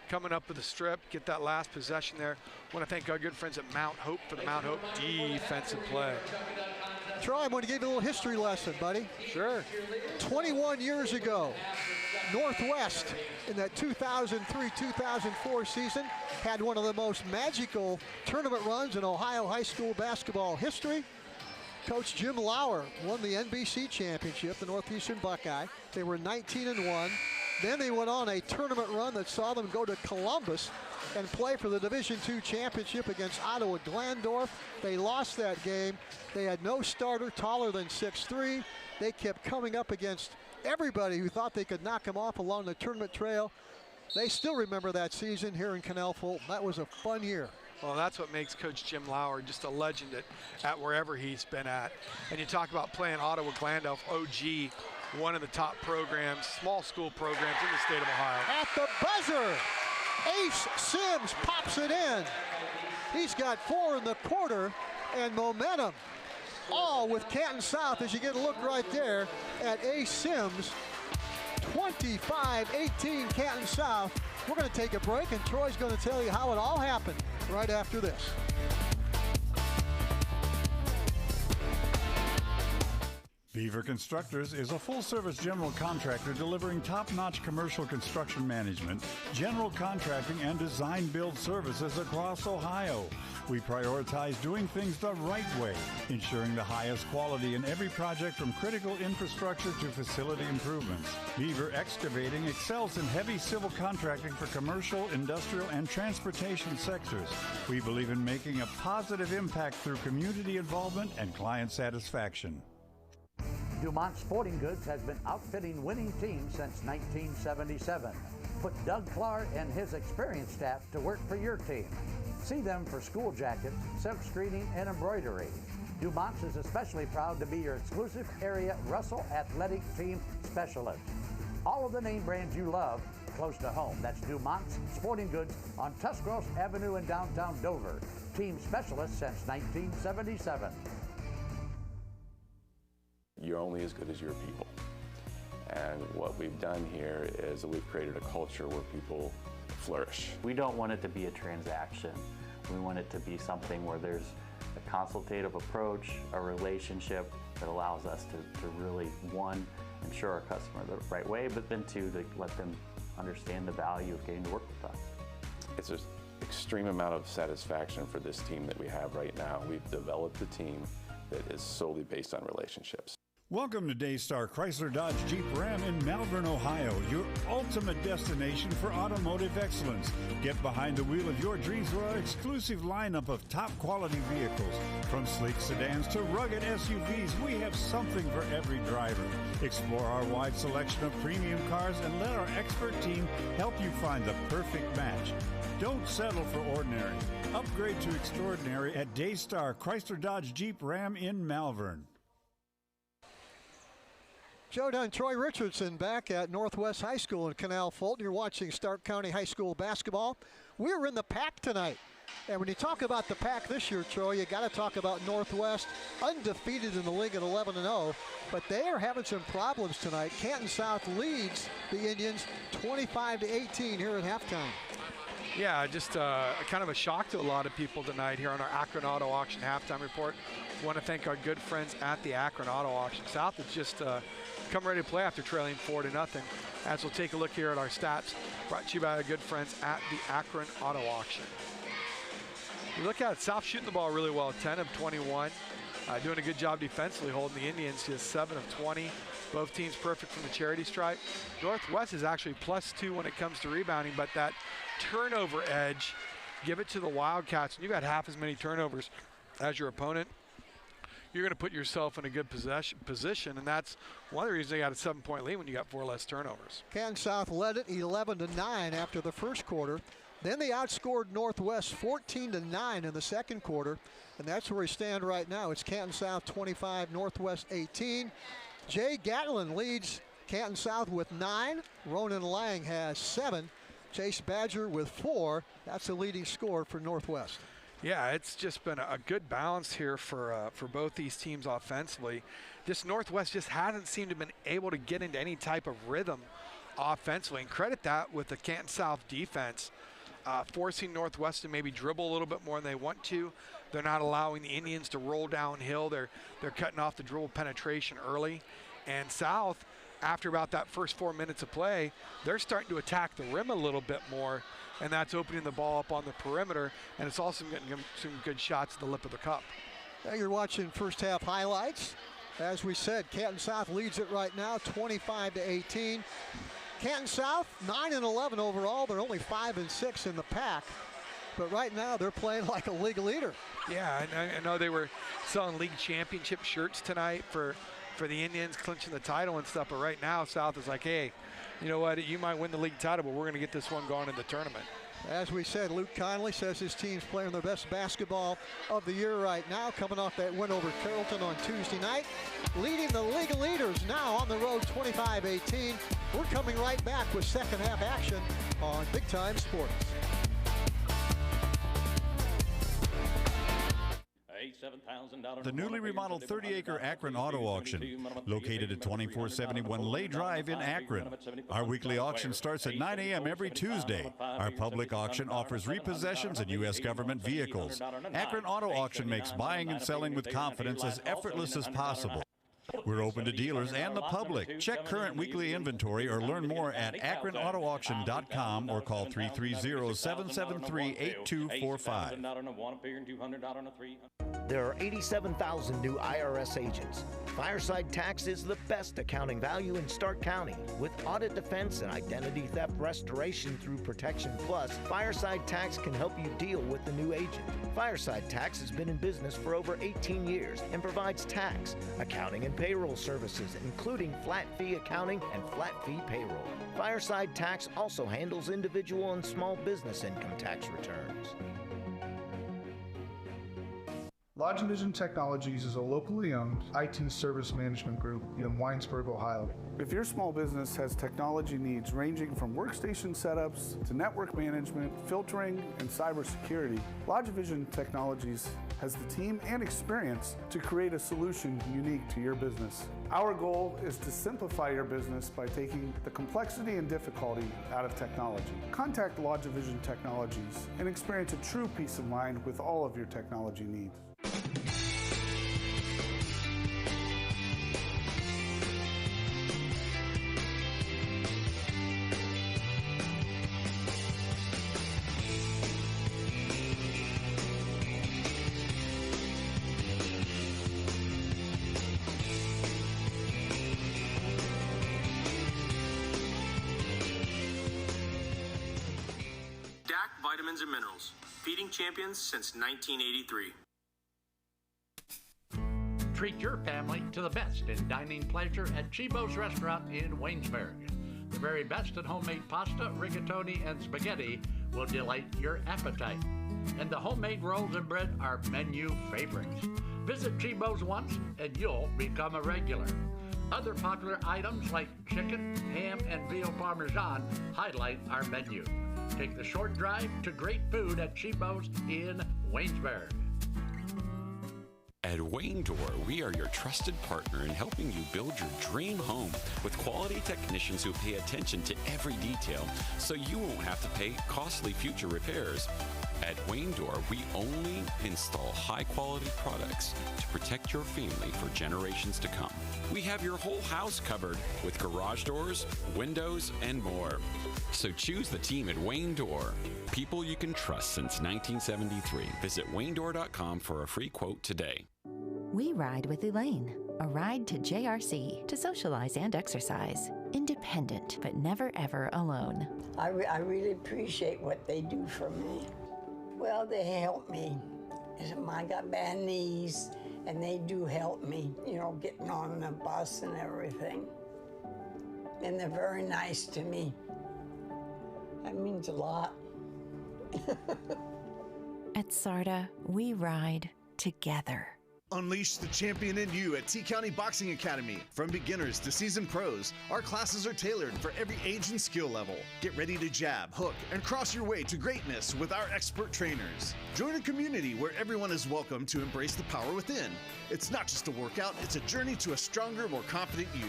Coming up with a strip, get that last possession there. Want to thank our good friends at Mount Hope for the Mount Hope defensive play. Troy, I'm going to give you a little history lesson, buddy. Sure. 21 years ago, Northwest in that 2003-2004 season had one of the most magical tournament runs in Ohio high school basketball history. Coach Jim Lauer won the NBC championship, the Northeastern Buckeye. They were 19-1. Then they went on a tournament run that saw them go to Columbus and play for the Division II championship against Ottawa Glandorf. They lost that game. They had no starter taller than 6'3". They kept coming up against everybody who thought they could knock them off along the tournament trail. They still remember that season here in Canal Fulton. That was a fun year. Well, that's what makes Coach Jim Lauer just a legend at wherever he's been at. And you talk about playing Ottawa Glandorf, OG, one of the top programs, small school programs in the state of Ohio. At the buzzer, Ace Sims pops it in. He's got 4 in the quarter, and momentum all with Canton South as you get a look right there at Ace Sims. 25-18 Canton South. We're going to take a break, and Troy's going to tell you how it all happened right after this. Beaver Constructors is a full-service general contractor delivering top-notch commercial construction management, general contracting, and design-build services across Ohio. We prioritize doing things the right way, ensuring the highest quality in every project from critical infrastructure to facility improvements. Beaver Excavating excels in heavy civil contracting for commercial, industrial, and transportation sectors. We believe in making a positive impact through community involvement and client satisfaction. Dumont Sporting Goods has been outfitting winning teams since 1977. Put Doug Clark and his experienced staff to work for your team. See them for school jackets, silk screening, and embroidery. Dumont's is especially proud to be your exclusive area Russell Athletic Team Specialist. All of the name brands you love close to home. That's Dumont's Sporting Goods on Tuscarawas Avenue in downtown Dover. Team specialist since 1977. You're only as good as your people. And what we've done here is we've created a culture where people flourish. We don't want it to be a transaction. We want it to be something where there's a consultative approach, a relationship that allows us to really, one, ensure our customer the right way, but then two, to let them understand the value of getting to work with us. It's an extreme amount of satisfaction for this team that we have right now. We've developed a team that is solely based on relationships. Welcome to Daystar Chrysler Dodge Jeep Ram in Malvern, Ohio, your ultimate destination for automotive excellence. Get behind the wheel of your dreams with our exclusive lineup of top quality vehicles. From sleek sedans to rugged SUVs, we have something for every driver. Explore our wide selection of premium cars and let our expert team help you find the perfect match. Don't settle for ordinary. Upgrade to extraordinary at Daystar Chrysler Dodge Jeep Ram in Malvern. Joe Dunn, Troy Richardson back at Northwest High School in Canal Fulton. You're watching Stark County High School basketball. We're in the pack tonight. And when you talk about the pack this year, Troy, you got to talk about Northwest, undefeated in the league at 11-0. But they are having some problems tonight. Canton South leads the Indians 25-18 here at halftime. Yeah, just kind of a shock to a lot of people tonight here on our Akron Auto Auction halftime report. Want to thank our good friends at the Akron Auto Auction. South has just come ready to play after trailing 4-0. As we'll take a look here at our stats, brought to you by our good friends at the Akron Auto Auction. You look at it, South shooting the ball really well, 10 of 21. doing a good job defensively, holding the Indians to 7 of 20. Both teams perfect from the charity stripe. Northwest is actually +2 when it comes to rebounding, but that turnover edge, give it to the Wildcats, and you've got half as many turnovers as your opponent. You're going to put yourself in a good position, and that's one of the reasons they got a 7-point lead when you got 4 less turnovers. Canton South led it 11-9 after the first quarter. Then they outscored Northwest 14-9 in the second quarter, and that's where we stand right now. It's Canton South 25, Northwest 18. Jay Gatlin leads Canton South with 9. Ronan Lang has 7. Chase Badger with 4. That's the leading scorer for Northwest. Yeah, it's just been a good balance here for both these teams offensively. This Northwest just hasn't seemed to have been able to get into any type of rhythm offensively, and credit that with the Canton South defense. Forcing Northwest to maybe dribble a little bit more than they want to. They're not allowing the Indians to roll downhill. They're cutting off the dribble penetration early. And South, after about that first 4 minutes of play, they're starting to attack the rim a little bit more, and that's opening the ball up on the perimeter, and it's also getting some good shots at the lip of the cup. Now you're watching first half highlights. As we said, Canton South leads it right now, 25-18. Canton South, 9-11 overall. They're only 5-6 in the pack. But right now, they're playing like a league leader. Yeah, I know they were selling league championship shirts tonight for the Indians, clinching the title and stuff. But right now, South is like, hey, you know what? You might win the league title, but we're going to get this one going in the tournament. As we said, Luke Conley says his team's playing their best basketball of the year right now, coming off that win over Carrollton on Tuesday night. Leading the league of leaders now on the road, 25-18. We're coming right back with second half action on Big Time Sports. The newly remodeled 30-acre Akron Auto Auction, located at 2471 Lay Drive in Akron. Our weekly auction starts at 9 a.m. every Tuesday. Our public auction offers repossessions and U.S. government vehicles. Akron Auto Auction makes buying and selling with confidence as effortless as possible. We're open to dealers and the public. Check current weekly inventory or learn more at akronautoauction.com or call 330-773-8245. There are 87,000 new IRS agents. Fireside Tax is the best accounting value in Stark County. With audit defense and identity theft restoration through Protection Plus, Fireside Tax can help you deal with the new agent. Fireside Tax has been in business for over 18 years and provides tax, accounting, and payroll services, including flat fee accounting and flat fee payroll. Fireside Tax also handles individual and small business income tax returns. LodgeVision Technologies is a locally owned IT service management group in Winesburg, Ohio. If your small business has technology needs ranging from workstation setups to network management, filtering, and cybersecurity, LodgeVision Technologies has the team and experience to create a solution unique to your business. Our goal is to simplify your business by taking the complexity and difficulty out of technology. Contact LodgeVision Technologies and experience a true peace of mind with all of your technology needs. Vitamins and minerals, feeding champions since 1983. Treat your family to the best in dining pleasure at Chibo's Restaurant in Waynesburg. The very best in homemade pasta, rigatoni, and spaghetti will delight your appetite. And the homemade rolls and bread are menu favorites. Visit Chibo's once and you'll become a regular. Other popular items like chicken, ham, and veal parmesan highlight our menu. Take the short drive to great food at Chibo's in Waynesburg. At Wayne Door, we are your trusted partner in helping you build your dream home with quality technicians who pay attention to every detail so you won't have to pay costly future repairs. At Wayne Door, we only install high-quality products to protect your family for generations to come. We have your whole house covered with garage doors, windows, and more. So choose the team at Wayne Door. People you can trust since 1973. Visit WayneDoor.com for a free quote today. We ride with Elaine, a ride to JRC to socialize and exercise. Independent, but never ever alone. I really appreciate what they do for me. Well, they help me. I got bad knees, and they do help me, getting on the bus and everything. And they're very nice to me. That means a lot. At SARTA, we ride together. Unleash the champion in you at T County Boxing Academy. From beginners to seasoned pros, our classes are tailored for every age and skill level. Get ready to jab, hook, and cross your way to greatness with our expert trainers. Join a community where everyone is welcome to embrace the power within. It's not just a workout, it's a journey to a stronger, more confident you.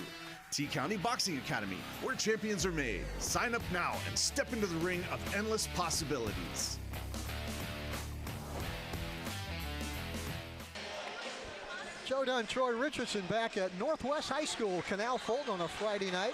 T County Boxing Academy, where champions are made. Sign up now and step into the ring of endless possibilities. Joe Dunn, Troy Richardson back at Northwest High School, Canal Fulton on a Friday night.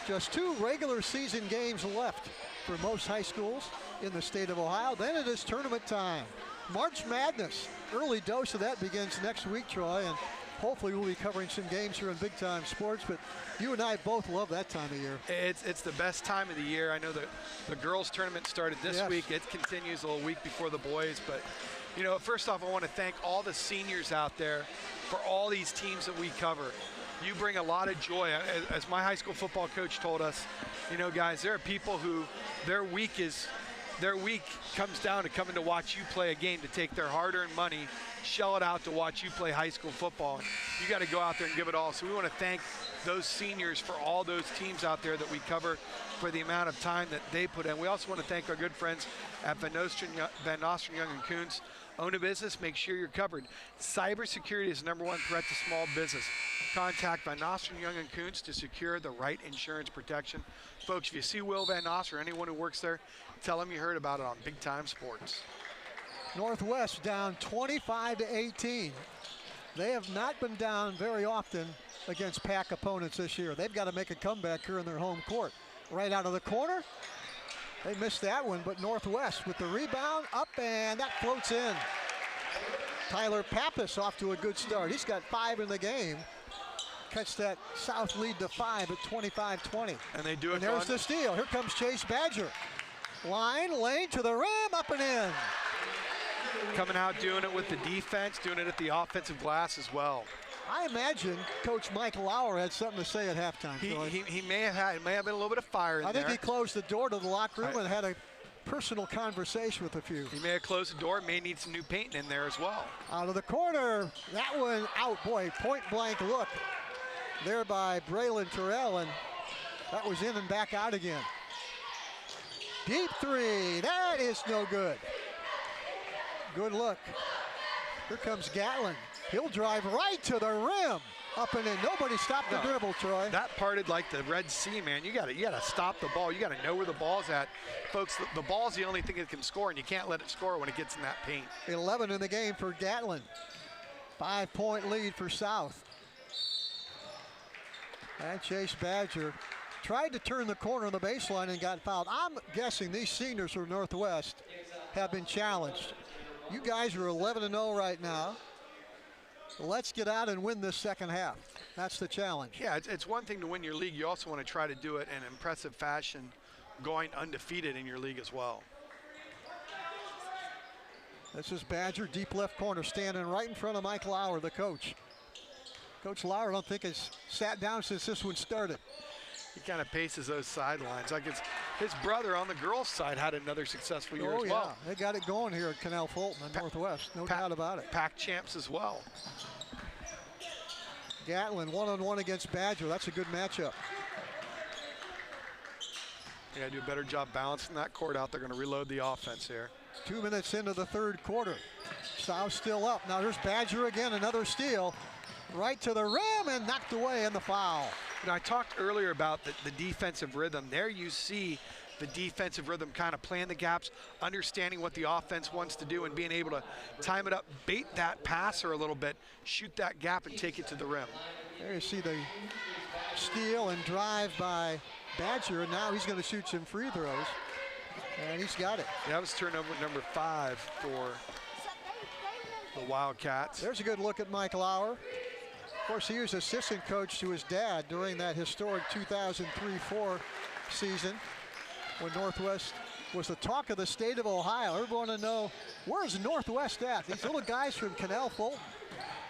Just 2 regular season games left for most high schools in the state of Ohio. Then it is tournament time. March Madness, early dose of that begins next week, Troy, and hopefully we'll be covering some games here in Big Time Sports, but you and I both love that time of year. It's the best time of the year. I know that the girls tournament started this week. It continues a little week before the boys, but first off, I want to thank all the seniors out there for all these teams that we cover. You bring a lot of joy. As my high school football coach told us, guys, there are people who their week comes down to coming to watch you play a game, to take their hard-earned money, shell it out to watch you play high school football. And you got to go out there and give it all. So we want to thank those seniors for all those teams out there that we cover, for the amount of time that they put in. We also want to thank our good friends at Van Nostrand, Young & Coons. Own a business, make sure you're covered. Cybersecurity is the #1 threat to small business. Contact Van Nostrand, Young & Coons to secure the right insurance protection. Folks, if you see Will Van Nostrand or anyone who works there, tell them you heard about it on Big Time Sports. Northwest down 25-18. They have not been down very often against PAC opponents this year. They've got to make a comeback here in their home court. Right out of the corner. They missed that one, but Northwest with the rebound up, and that floats in. Tyler Pappas off to a good start. He's got 5 in the game. Cuts that South lead to 5 at 25-20. And they do it. And there's the steal. Here comes Chase Badger. Lane to the rim, up and in. Coming out, doing it with the defense, doing it at the offensive glass as well. I imagine Coach Mike Lauer had something to say at halftime. He may have been a little bit of fire in there. I think he closed the door to the locker room and had a personal conversation with a few. He may have closed the door, may need some new painting in there as well. Out of the corner, that one out, boy, point blank look there by Braylon Terrell, and that was in and back out again. Deep 3, that is no good. Good look. Here comes Gatlin. He'll drive right to the rim. Up and in. Nobody stopped the dribble, Troy. That parted like the Red Sea, man. You gotta stop the ball. You gotta know where the ball's at. Folks, the ball's the only thing that can score, and you can't let it score when it gets in that paint. 11 in the game for Gatlin. 5-point lead for South. And Chase Badger tried to turn the corner on the baseline and got fouled. I'm guessing these seniors from Northwest have been challenged. You guys are 11-0 right now. Let's get out and win this second half. That's the challenge. Yeah, it's one thing to win your league. You also want to try to do it in impressive fashion, going undefeated in your league as well. This is Badger, deep left corner, standing right in front of Mike Lauer, the coach. Coach Lauer, I don't think has sat down since this one started. He kind of paces those sidelines. Like his brother on the girls' side had another successful year as well. They got it going here at Canal Fulton and Northwest, no doubt about it. PAC champs as well. Gatlin one-on-one against Badger. That's a good matchup. You got to do a better job balancing that court out. They're going to reload the offense here. 2 minutes into the third quarter. South still up. Now there's Badger again, another steal. Right to the rim and knocked away in the foul. You know, I talked earlier about the defensive rhythm. There you see the defensive rhythm kind of playing the gaps, understanding what the offense wants to do and being able to time it up, bait that passer a little bit, shoot that gap and take it to the rim. There you see the steal and drive by Badger, and now he's going to shoot some free throws, and he's got it. That was turnover number 5 for the Wildcats. There's a good look at Mike Lauer. Of course, he was assistant coach to his dad during that historic 2003-04 season when Northwest was the talk of the state of Ohio. Everyone to know, where's Northwest at? These little guys from Canal Fulton.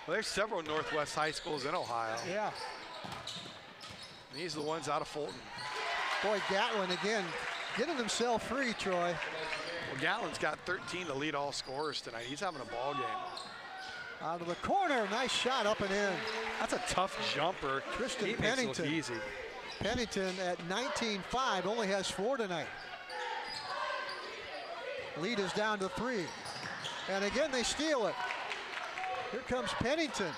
Well, there's several Northwest high schools in Ohio. Yeah. And these are the ones out of Fulton. Boy, Gatlin again getting himself free, Troy. Well, Gatlin's got 13 to lead all scorers tonight. He's having a ball game. Out of the corner, nice shot up and in. That's a tough jumper. Tristan He Pennington. makes it look easy. Pennington at 19-5, only has 4 tonight. Lead is down to 3. And again, they steal it. Here comes Pennington.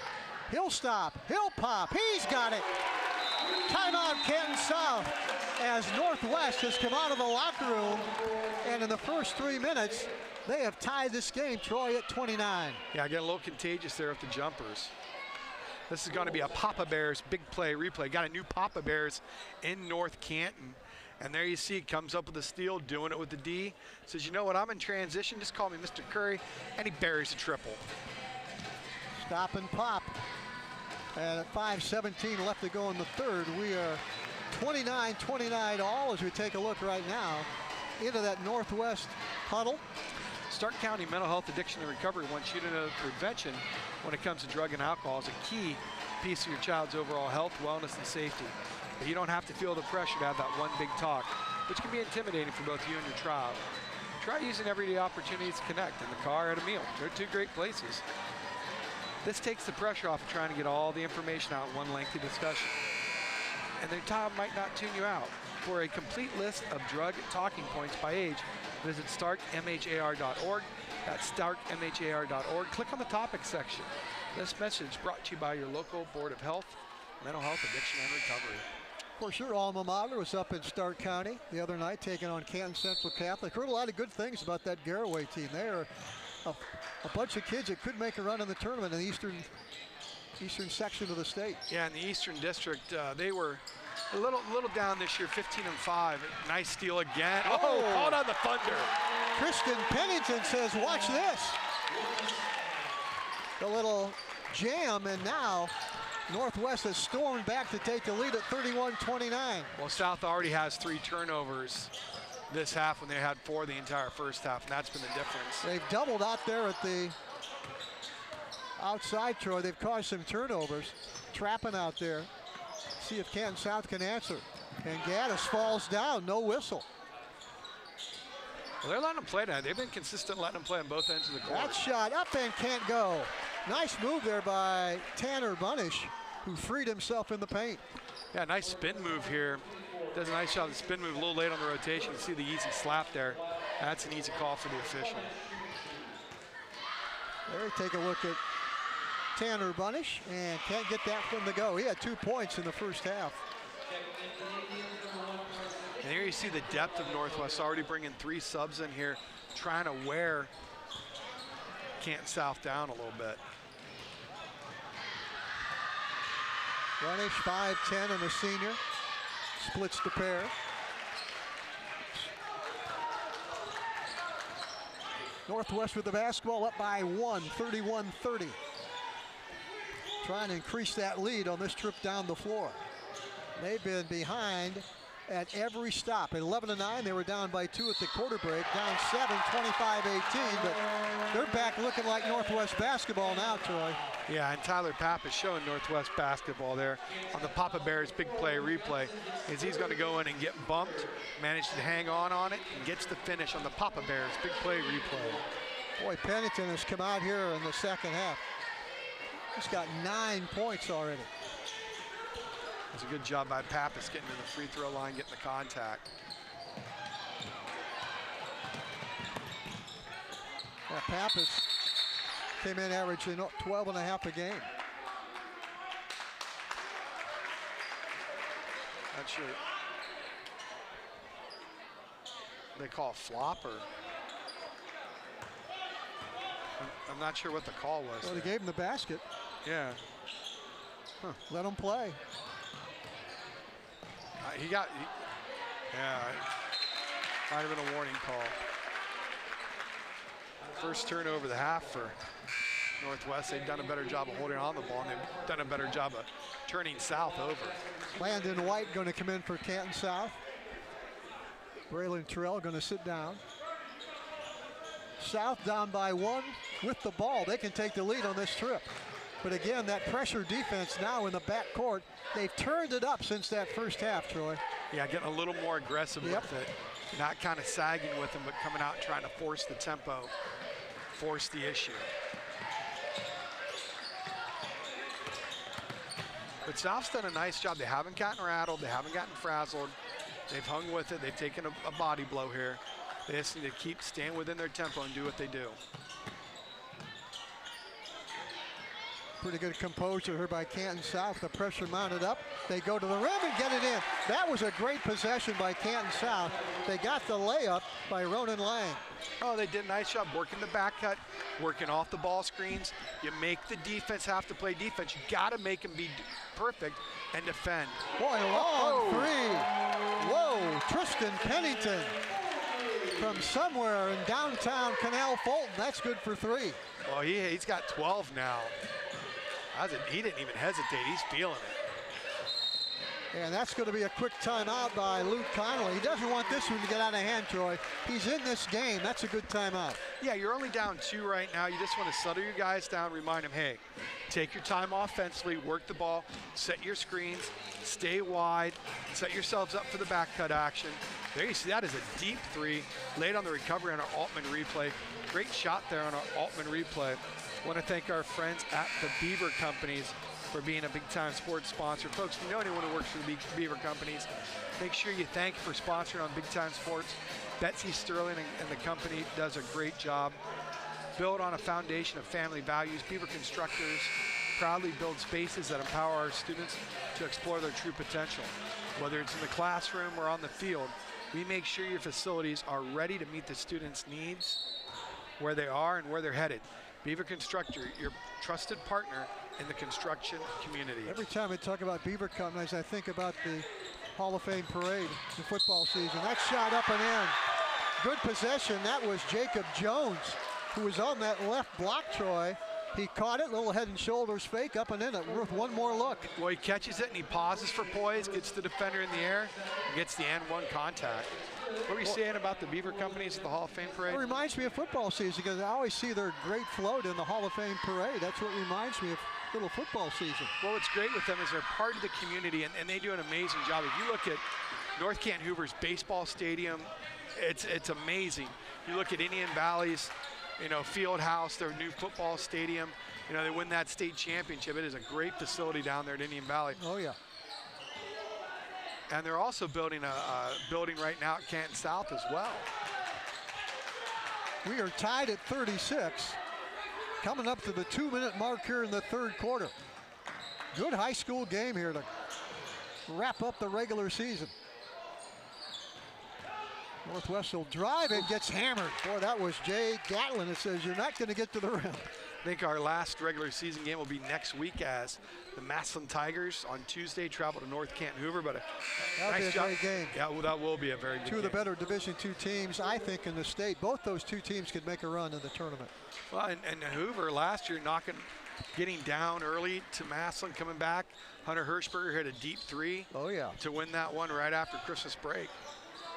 He'll stop, he'll pop, he's got it. Timeout Canton South as Northwest has come out of the locker room, and in the first 3 minutes, they have tied this game, Troy, at 29. Yeah, getting a little contagious there with the jumpers. This is going to be a Papa Bears big play replay. Got a new Papa Bears in North Canton. And there you see, comes up with a steal, doing it with the D. Says, you know what, I'm in transition, just call me Mr. Curry, and he buries a triple. Stop and pop. And at 5:17 left to go in the third, we are 29-29 all as we take a look right now into that Northwest huddle. Stark County Mental Health Addiction and Recovery wants you to know that prevention when it comes to drug and alcohol is a key piece of your child's overall health, wellness, and safety. But you don't have to feel the pressure to have that one big talk, which can be intimidating for both you and your child. Try using everyday opportunities to connect in the car, at a meal. They're 2 great places. This takes the pressure off of trying to get all the information out in one lengthy discussion. And their child might not tune you out. For a complete list of drug talking points by age, visit starkmhar.org. That's starkmhar.org. Click on the topics section. This message brought to you by your local Board of Health, Mental Health, Addiction, and Recovery. Of course, your alma mater was up in Stark County the other night, taking on Canton Central Catholic. Heard a lot of good things about that Garraway team. They are a bunch of kids that could make a run in the tournament in the eastern section of the state. Yeah, in the Eastern District, they were a little down this year, 15-5. Nice steal again. Oh, caught on the thunder. Tristan Pennington says, watch this. The little jam, and now Northwest has stormed back to take the lead at 31-29. Well, South already has 3 turnovers this half when they had 4 the entire first half, and that's been the difference. They've doubled out there at the outside, Troy. They've caused some turnovers, trapping out there. See if Canton South can answer. And Gaddis falls down, no whistle. Well, they're letting them play now. They've been consistent letting them play on both ends of the court. That shot up and can't go. Nice move there by Tanner Bunish, who freed himself in the paint. Yeah, nice spin move here. Does a nice job of the spin move a little late on the rotation. You see the easy slap there. That's an easy call for the official. There, take a look at Tanner Bunish, and can't get that one to go. He had 2 points in the first half. And here you see the depth of Northwest, already bringing 3 subs in here, trying to wear Canton South down a little bit. Bunish, 5'10", and a senior. Splits the pair. Northwest with the basketball, up by 1, 31-30. Trying to increase that lead on this trip down the floor. They've been behind at every stop. At 11-9, they were down by 2 at the quarter break, down 7, 25-18, but they're back looking like Northwest basketball now, Troy. Yeah, and Tyler Papp is showing Northwest basketball there on the Papa Bears big play replay, as he's going to go in and get bumped, manage to hang on it, and gets the finish on the Papa Bears big play replay. Boy, Pennington has come out here in the second half. He's got 9 points already. It's a good job by Pappas getting to the free throw line, getting the contact. Yeah, Pappas came in averaging 12.5 a game. Not sure. They call a flop, or I'm not sure what the call was. Well, they gave him the basket. Yeah. Huh. Let him play. Yeah, might have been a warning call. First turnover of the half for Northwest. They've done a better job of holding on the ball, and they've done a better job of turning South over. Landon White going to come in for Canton South. Braylon Terrell going to sit down. South down by 1 with the ball. They can take the lead on this trip. But again, that pressure defense now in the backcourt, they've turned it up since that first half, Troy. Yeah, getting a little more aggressive with it. Not kind of sagging with them, but coming out and trying to force the tempo, force the issue. But South's done a nice job. They haven't gotten rattled. They haven't gotten frazzled. They've hung with it. They've taken a body blow here. They just need to stand within their tempo and do what they do. Pretty good composure here by Canton South. The pressure mounted up. They go to the rim and get it in. That was a great possession by Canton South. They got the layup by Ronan Lang. Oh, they did a nice job working the back cut, working off the ball screens. You make the defense have to play defense. You got to make them be perfect and defend. Boy, long three. Whoa, Tristan Pennington from somewhere in downtown Canal Fulton. That's good for 3. Well, he's got 12 now. He didn't even hesitate. He's feeling it. And that's going to be a quick timeout by Luke Connolly. He doesn't want this one to get out of hand, Troy. He's in this game. That's a good timeout. Yeah, you're only down 2 right now. You just want to settle your guys down, remind them, hey, take your time offensively, work the ball, set your screens, stay wide, set yourselves up for the back cut action. There you see, that is a deep 3, laid on the recovery on our Altman replay. Great shot there on our Altman replay. I want to thank our friends at the Beaver Companies for being a big-time sports sponsor. Folks, if you know anyone who works for the Beaver Companies, make sure you thank for sponsoring on big-time sports. Betsy Sterling and the company does a great job. Built on a foundation of family values, Beaver Constructors proudly build spaces that empower our students to explore their true potential. Whether it's in the classroom or on the field, we make sure your facilities are ready to meet the students' needs, where they are and where they're headed. Beaver Constructor, your trusted partner in the construction community. Every time I talk about Beaver Companies, I think about the Hall of Fame parade, the football season. That shot up and in. Good possession. That was Jacob Jones, who was on that left block, Troy. He caught it, little head and shoulders fake, up and in it, worth one more look. Well, he catches it and he pauses for poise, gets the defender in the air, and gets the and one contact. What were you saying about the Beaver Companies at the Hall of Fame parade? It reminds me of football season because I always see their great float in the Hall of Fame parade. That's what reminds me of little football season. Well, what's great with them is they're part of the community, and they do an amazing job. If you look at North Canton Hoover's baseball stadium, it's amazing. You look at Indian Valley's, field house, their new football stadium. They win that state championship. It is a great facility down there at Indian Valley. Oh, yeah. And they're also building a building right now at Canton South as well. We are tied at 36, coming up to the 2-minute mark here in the third quarter. Good high school game here to wrap up the regular season. Northwest will drive it, gets hammered. Boy, that was Jay Gatlin. It says you're not going to get to the rim. I think our last regular season game will be next week as the Massillon Tigers on Tuesday travel to North Canton Hoover. But that'll be a great game. Yeah, well, that will be a very good game. Two of the better Division II teams, I think, in the state. Both those two teams could make a run in the tournament. Well, and Hoover last year getting down early to Massillon, coming back. Hunter Hirschberger hit a deep 3. Oh, yeah. To win that one right after Christmas break.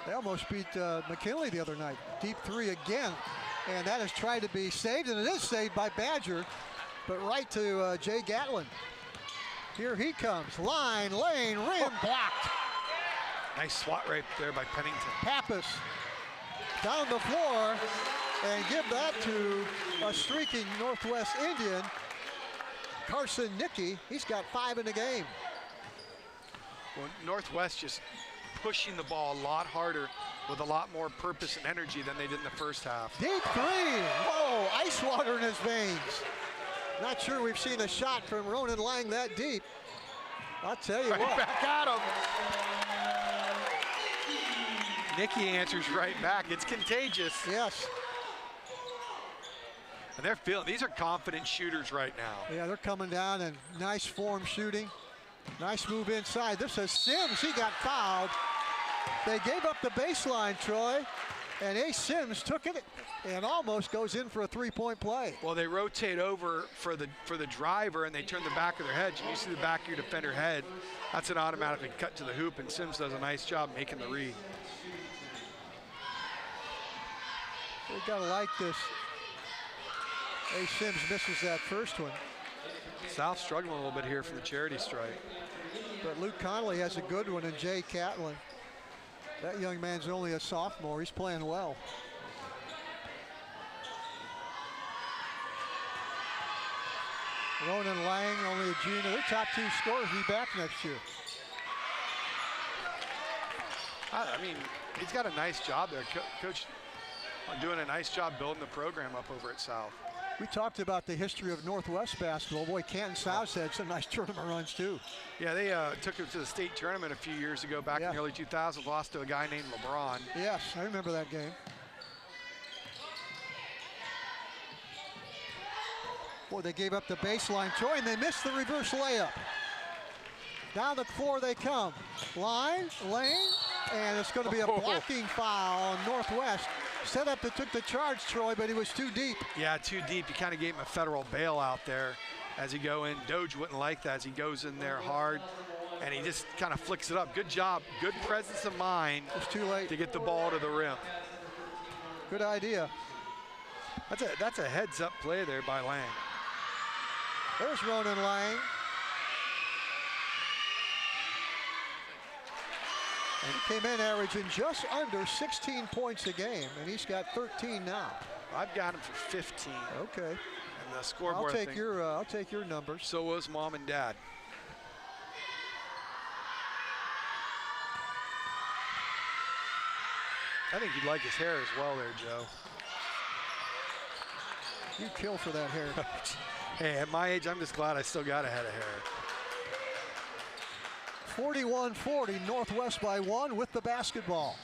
They almost beat McKinley the other night. Deep 3 again. And that has tried to be saved, and it is saved by Badger, but right to Jay Gatlin. Here he comes. Line, lane, rim, blocked. Nice swat right there by Pennington. Pappas down the floor, and give that to a streaking Northwest Indian, Carson Nicky. He's got 5 in the game. Well, Northwest just pushing the ball a lot harder with a lot more purpose and energy than they did in the first half. Deep 3, whoa, ice water in his veins. Not sure we've seen a shot from Ronan Lang that deep. I'll tell you what. Back at him. Nicky answers right back. It's contagious. Yes. And they're feeling, these are confident shooters right now. Yeah, they're coming down and nice form shooting. Nice move inside. This is Sims, he got fouled. They gave up the baseline, Troy. And Ace Sims took it and almost goes in for a three-point play. Well, they rotate over for the driver, and they turn the back of their head. You see the back of your defender head. That's an automatically cut to the hoop, and Sims does a nice job making the read. We gotta like this. Ace Sims misses that first one. South struggling a little bit here from the charity stripe. But Luke Connolly has a good one, and Jay Catlin. That young man's only a sophomore. He's playing well. Ronan Lang, only a junior. Their top two scorers will be back next year. I mean, he's got a nice job there. Coach doing a nice job building the program up over at South. We talked about the history of Northwest basketball. Boy, Canton South's had some nice tournament runs too. Yeah, they took it to the state tournament a few years ago, back in the early 2000s, lost to a guy named LeBron. Yes, I remember that game. Boy, they gave up the baseline, Troy, and they missed the reverse layup. Down the floor they come. Lane, and it's going to be a blocking foul on Northwest. Set up that took the charge, Troy, but he was too deep. Yeah, too deep. You kind of gave him a federal bailout there as he go in. Doge wouldn't like that as he goes in there hard, and he just kind of flicks it up. Good job. Good presence of mind. It's too late to get the ball to the rim. Good idea. That's a heads-up play there by Lang. There's Ronan Lang. And he came in averaging just under 16 points a game, and he's got 13 now. I've got him for 15. Okay. And the scoreboard I'll take your numbers. So was Mom and Dad. I think you'd like his hair as well there, Joe. You kill for that hair. Hey, at my age, I'm just glad I still got a head of hair. 41-40, Northwest by 1 with the basketball.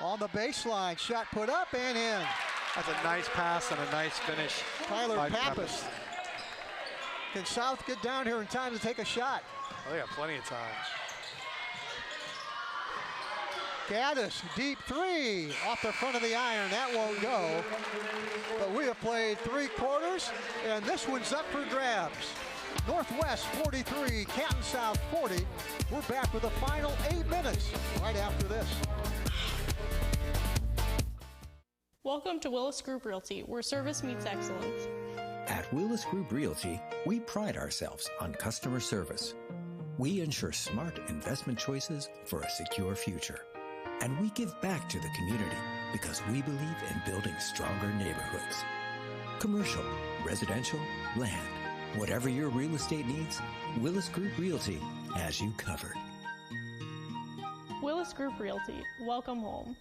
On the baseline, shot put up and in. That's a nice pass and a nice finish. Tyler Pappas. Can South get down here in time to take a shot? Oh, they got plenty of time. Gaddis, deep three, off the front of the iron. That won't go. But we have played 3 quarters, and this one's up for grabs. Northwest 43, Canton South 40. We're back with the final 8 minutes right after this. Welcome to Willis Group Realty, where service meets excellence. At Willis Group Realty, we pride ourselves on customer service. We ensure smart investment choices for a secure future. And we give back to the community because we believe in building stronger neighborhoods. Commercial, residential, land. Whatever your real estate needs, Willis Group Realty has you covered. Willis Group Realty, welcome home.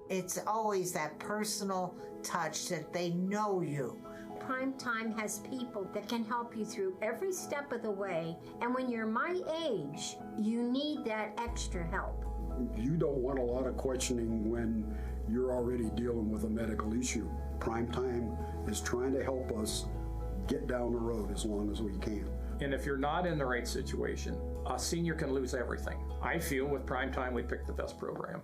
It's always that personal touch that they know you. Primetime has people that can help you through every step of the way, and when you're my age, you need that extra help. You don't want a lot of questioning when you're already dealing with a medical issue. Primetime is trying to help us get down the road as long as we can. And if you're not in the right situation, a senior can lose everything. I feel with Primetime, we picked the best program.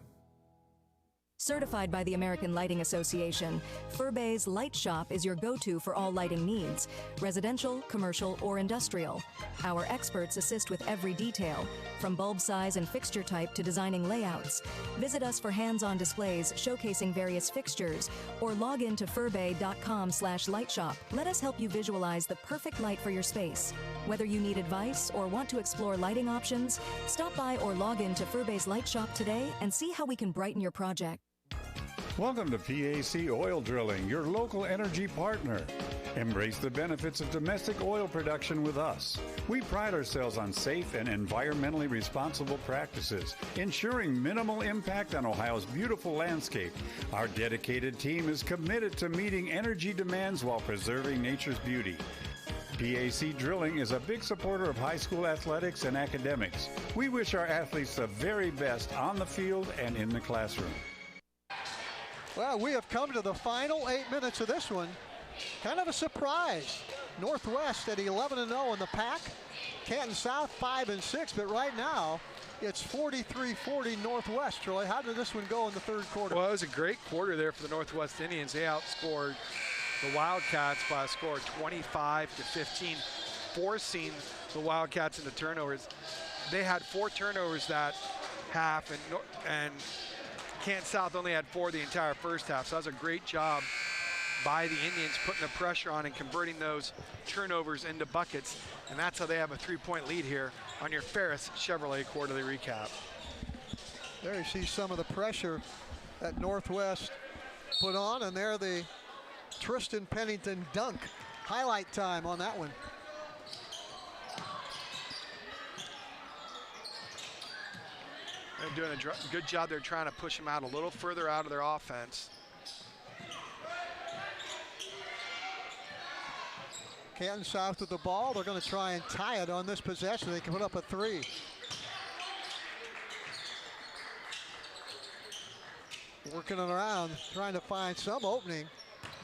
Certified by the American Lighting Association, Furbay's Light Shop is your go-to for all lighting needs, residential, commercial, or industrial. Our experts assist with every detail, from bulb size and fixture type to designing layouts. Visit us for hands-on displays showcasing various fixtures, or log in to furbay.com/lightshop. Let us help you visualize the perfect light for your space. Whether you need advice or want to explore lighting options, stop by or log in to Furbay's Light Shop today and see how we can brighten your project. Welcome to PAC Oil Drilling, your local energy partner. Embrace the benefits of domestic oil production with us. We pride ourselves on safe and environmentally responsible practices, ensuring minimal impact on Ohio's beautiful landscape. Our dedicated team is committed to meeting energy demands while preserving nature's beauty. PAC Drilling is a big supporter of high school athletics and academics. We wish our athletes the very best on the field and in the classroom. Well, we have come to the final 8 minutes of this one. Kind of a surprise. Northwest at 11-0 in the pack. Canton South 5-6, but right now It's 43-40 Northwest. Troy, how did this one go in the third quarter? Well, it was a great quarter there for the Northwest Indians. They outscored the Wildcats by a score of 25-15, forcing the Wildcats into turnovers. They had 4 turnovers that half, and Canton South only had 4 the entire first half. So that was a great job by the Indians, putting the pressure on and converting those turnovers into buckets. And that's how they have a 3-point lead here on your Ferris Chevrolet Quarterly Recap. There you see some of the pressure that Northwest put on, and there the Tristan Pennington dunk. Highlight time on that one. They're doing a good job. They're trying to push them out a little further out of their offense. Canton South with the ball. They're going to try and tie it on this possession. They can put up a 3. Working it around, trying to find some opening.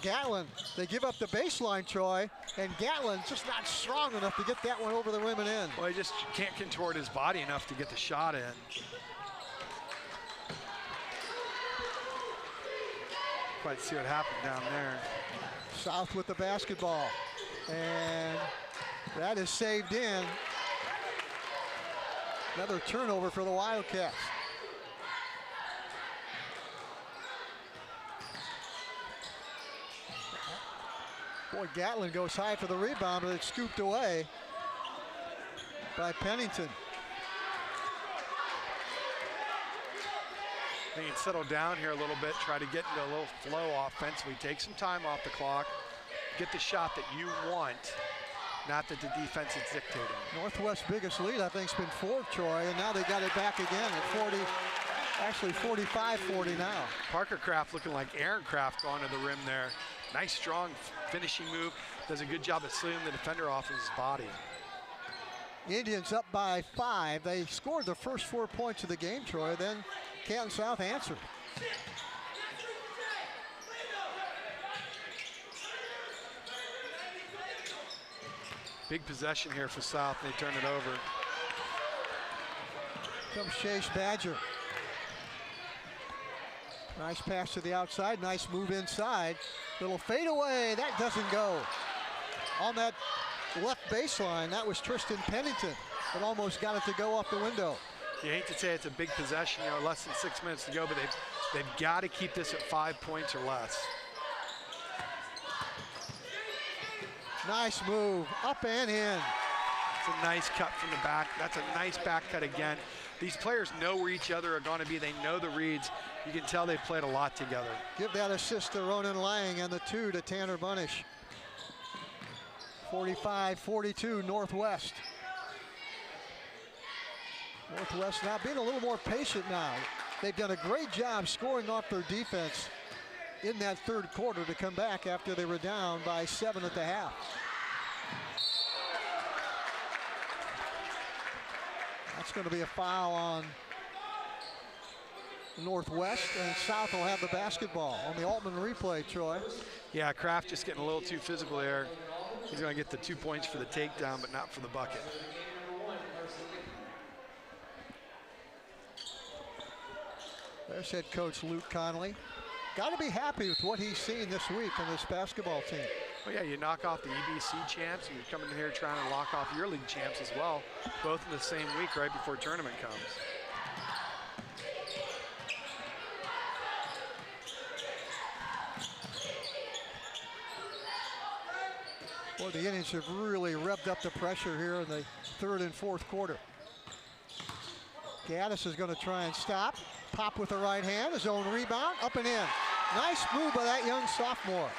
Gatlin, they give up the baseline, Troy, and Gatlin just not strong enough to get that one over the rim and in. Well, he just can't contort his body enough to get the shot in. Quite see what happened down there. South with the basketball. And that is saved in. Another turnover for the Wildcats. Boy, Gatlin goes high for the rebound, but it's scooped away by Pennington. They can settle down here a little bit, try to get into a little flow offensively, take some time off the clock, get the shot that you want, not that the defense is dictating. Northwest's biggest lead, I think, has been 4, Troy, and now they got it back again at 40, actually 45-40 now. Parker Kraft looking like Aaron Kraft going to the rim there. Nice, strong finishing move. Does a good job of slinging the defender off his body. Indians up by 5. They scored the first 4 points of the game, Troy. Then Canton South answered. Big possession here for South. They turn it over. Comes Chase Badger. Nice pass to the outside. Nice move inside. Little fadeaway. That doesn't go. On that left baseline, that was Tristan Pennington. It almost got it to go off the window. You hate to say it's a big possession, less than 6 minutes to go, but they've got to keep this at 5 points or less. Nice move, up and in. It's a nice cut from the back. That's a nice back cut again. These players know where each other are going to be. They know the reads. You can tell they've played a lot together. Give that assist to Ronan Lang and the 2 to Tanner Bunish. 45-42 Northwest. Northwest now being a little more patient now. They've done a great job scoring off their defense in that third quarter to come back after they were down by 7 at the half. That's going to be a foul on Northwest, and South will have the basketball on the Altman replay, Troy. Yeah, Kraft just getting a little too physical there. He's going to get the 2 points for the takedown, but not for the bucket. There's head coach Luke Connolly. Got to be happy with what he's seen this week in this basketball team. Well, yeah, you knock off the EBC champs, and you're coming in here trying to lock off your league champs as well, both in the same week right before tournament comes. Boy, the Indians have really revved up the pressure here in the third and fourth quarter. Gaddis is going to try and stop. Pop with the right hand, his own rebound, up and in. Nice move by that young sophomore.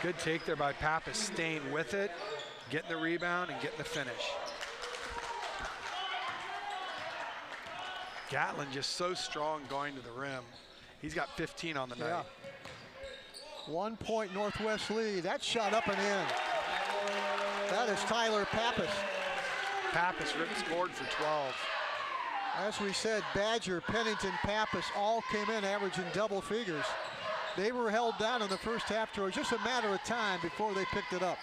Good take there by Pappas, staying with it, getting the rebound and getting the finish. Gatlin just so strong going to the rim. He's got 15 on the night. 1 point Northwest lead. That shot up and in. That is Tyler Pappas. Pappas scored for 12. As we said, Badger, Pennington, Pappas all came in averaging double figures. They were held down in the first half, Troy. Just a matter of time before they picked it up.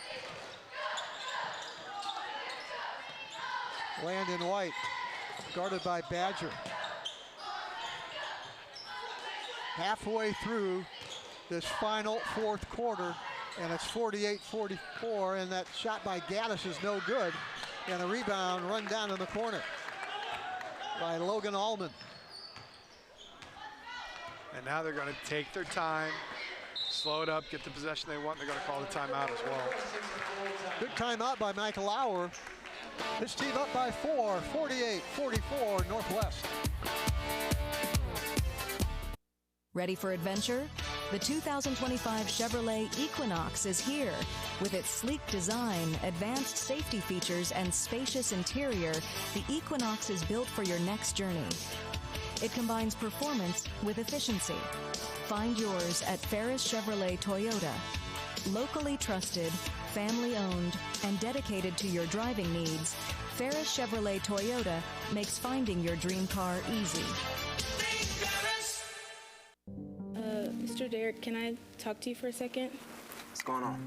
Landon White guarded by Badger. Halfway through this final fourth quarter, and it's 48-44, and that shot by Gaddis is no good, and a rebound run down in the corner by Logan Allman. And now they're going to take their time, slow it up, get the possession they want. They're going to call the timeout as well. Good timeout by Michael Lauer. His team up by 4, 48-44 Northwest. Ready for adventure? The 2025 Chevrolet Equinox is here. With its sleek design, advanced safety features, and spacious interior, the Equinox is built for your next journey. It combines performance with efficiency. Find yours at Ferris Chevrolet Toyota. Locally trusted, family-owned, and dedicated to your driving needs, Ferris Chevrolet Toyota makes finding your dream car easy. Mr. Derek, can I talk to you for a second? What's going on?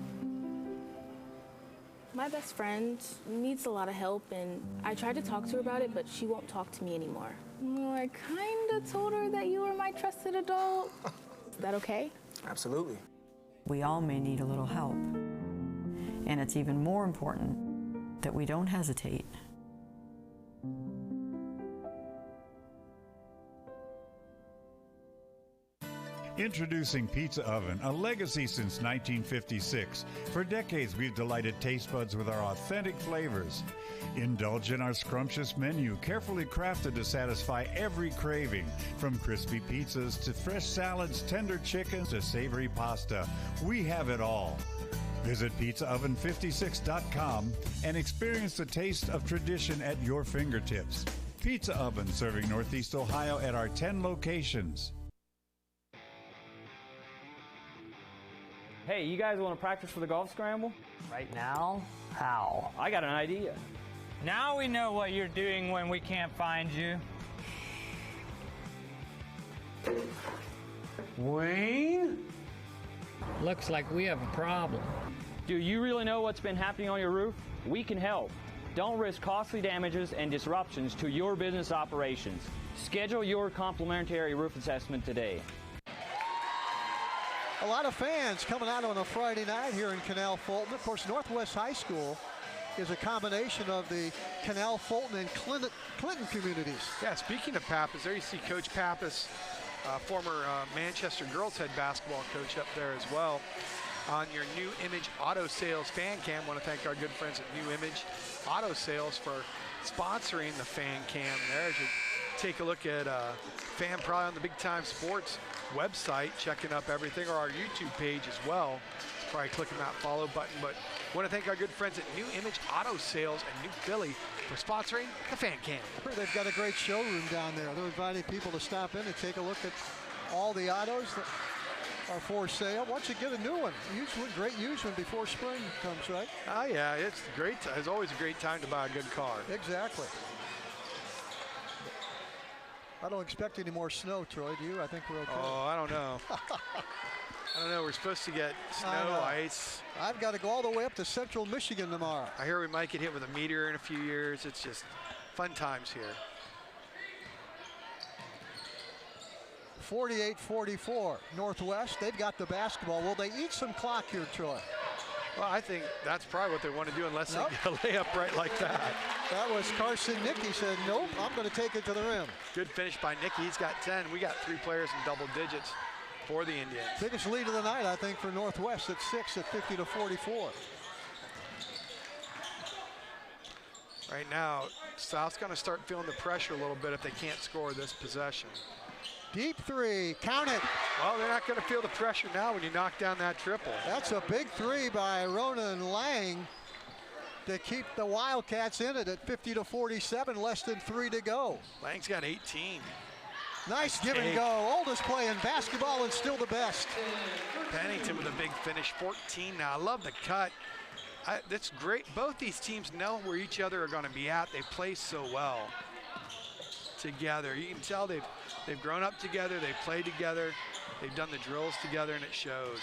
My best friend needs a lot of help, and I tried to talk to her about it, but she won't talk to me anymore. Well, I kind of told her that you were my trusted adult. Is that okay? Absolutely. We all may need a little help, and it's even more important that we don't hesitate. Introducing Pizza Oven, a legacy since 1956. For decades, we've delighted taste buds with our authentic flavors. Indulge in our scrumptious menu, carefully crafted to satisfy every craving. From crispy pizzas to fresh salads, tender chickens to savory pasta, we have it all. Visit pizzaoven56.com and experience the taste of tradition at your fingertips. Pizza Oven, serving Northeast Ohio at our 10 locations. Hey, you guys want to practice for the golf scramble? Right now? How? I got an idea. Now we know what you're doing when we can't find you. Wayne? Looks like we have a problem. Do you really know what's been happening on your roof? We can help. Don't risk costly damages and disruptions to your business operations. Schedule your complimentary roof assessment today. A lot of fans coming out on a Friday night here in Canal Fulton. Of course, Northwest High School is a combination of the Canal Fulton and Clinton communities. Yeah, speaking of Pappas, there you see Coach Pappas, former Manchester girls head basketball coach up there as well. On your New Image Auto Sales fan cam, I want to thank our good friends at New Image Auto Sales for sponsoring the fan cam there. As you take a look at Fan Pride on the Big Time Sports website, checking up everything, or our YouTube page as well. Probably clicking that follow button. But I want to thank our good friends at New Image Auto Sales and New Philly for sponsoring the fan cam. They've got a great showroom down there. They're inviting people to stop in and take a look at all the autos that are for sale. Once you get a new one, used one, great used one before spring comes, right? Oh yeah, it's great. It's always a great time to buy a good car. Exactly. I don't expect any more snow, Troy. Do you? I think we're okay. Oh, I don't know. I don't know. We're supposed to get snow, ice. I've got to go all the way up to central Michigan tomorrow. I hear we might get hit with a meteor in a few years. It's just fun times here. 48-44 Northwest. They've got the basketball. Will they eat some clock here, Troy? Well, I think that's probably what they want to do unless they get a layup right like that. That was Carson Nicky said, nope, I'm going to take it to the rim. Good finish by Nicky. He's got 10. We got 3 players in double digits for the Indians. Biggest lead of the night, I think, for Northwest at 6 at 50-44. Right now, South's going to start feeling the pressure a little bit if they can't score this possession. Deep three, count it. Well, they're not going to feel the pressure now when you knock down that triple. That's a big three by Ronan Lang to keep the Wildcats in it at 50-47, less than 3 to go. Lang's got 18. Nice give and go. Oldest play in basketball and still the best. Pennington with a big finish, 14 now. I love the cut. That's great. Both these teams know where each other are going to be at. They play so well together. You can tell they've grown up together. They play together. They've done the drills together, and it shows.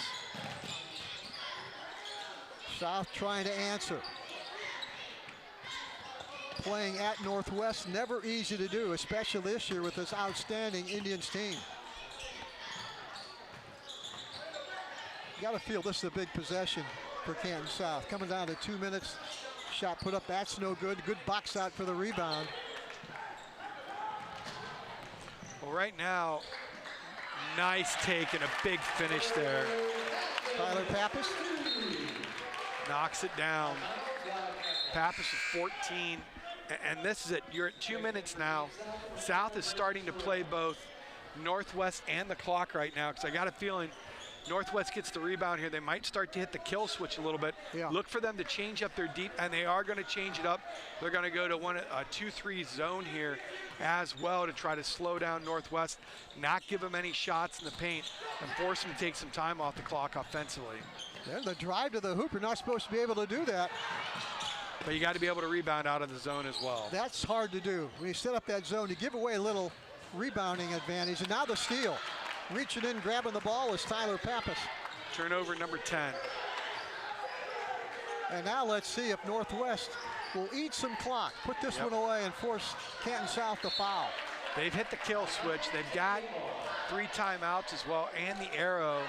South trying to answer. playing at Northwest, never easy to do, especially this year with this outstanding Indians team. You got to feel this is a big possession for Canton South. Coming down to 2 minutes. Shot put up, that's no good. Good box out for the rebound. Well, right now, nice take and a big finish there. Tyler Pappas knocks it down. Pappas is 14, and this is it. You're at 2 minutes now. South is starting to play both Northwest and the clock right now, because I got a feeling Northwest gets the rebound here. They might start to hit the kill switch a little bit. Yeah. Look for them to change up their deep, and they are going to change it up. They're going to go to a 2-3 zone here as well to try to slow down Northwest, not give them any shots in the paint, and force them to take some time off the clock offensively. Yeah, the drive to the hoop, you're not supposed to be able to do that. But you got to be able to rebound out of the zone as well. That's hard to do. When you set up that zone, you give away a little rebounding advantage, and now the steal. Reaching in, grabbing the ball is Tyler Pappas. Turnover number 10. And now let's see if Northwest will eat some clock, put this one away, and force Canton South to foul. They've hit the kill switch. They've got 3 timeouts as well, and the arrow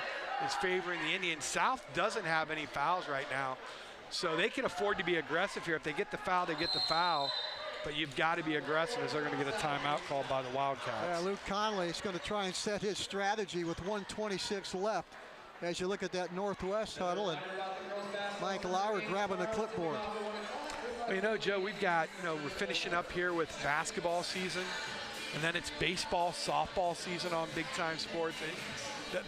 is favoring the Indians. South doesn't have any fouls right now, so they can afford to be aggressive here. If they get the foul, they get the foul. But you've got to be aggressive, as they're going to get a timeout called by the Wildcats. Yeah, Luke Conley is going to try and set his strategy with 1:26 left as you look at that Northwest huddle, and Mike Lauer grabbing the clipboard. Well, you know, Joe, we've got, we're finishing up here with basketball season, and then it's baseball, softball season on Big Time Sports.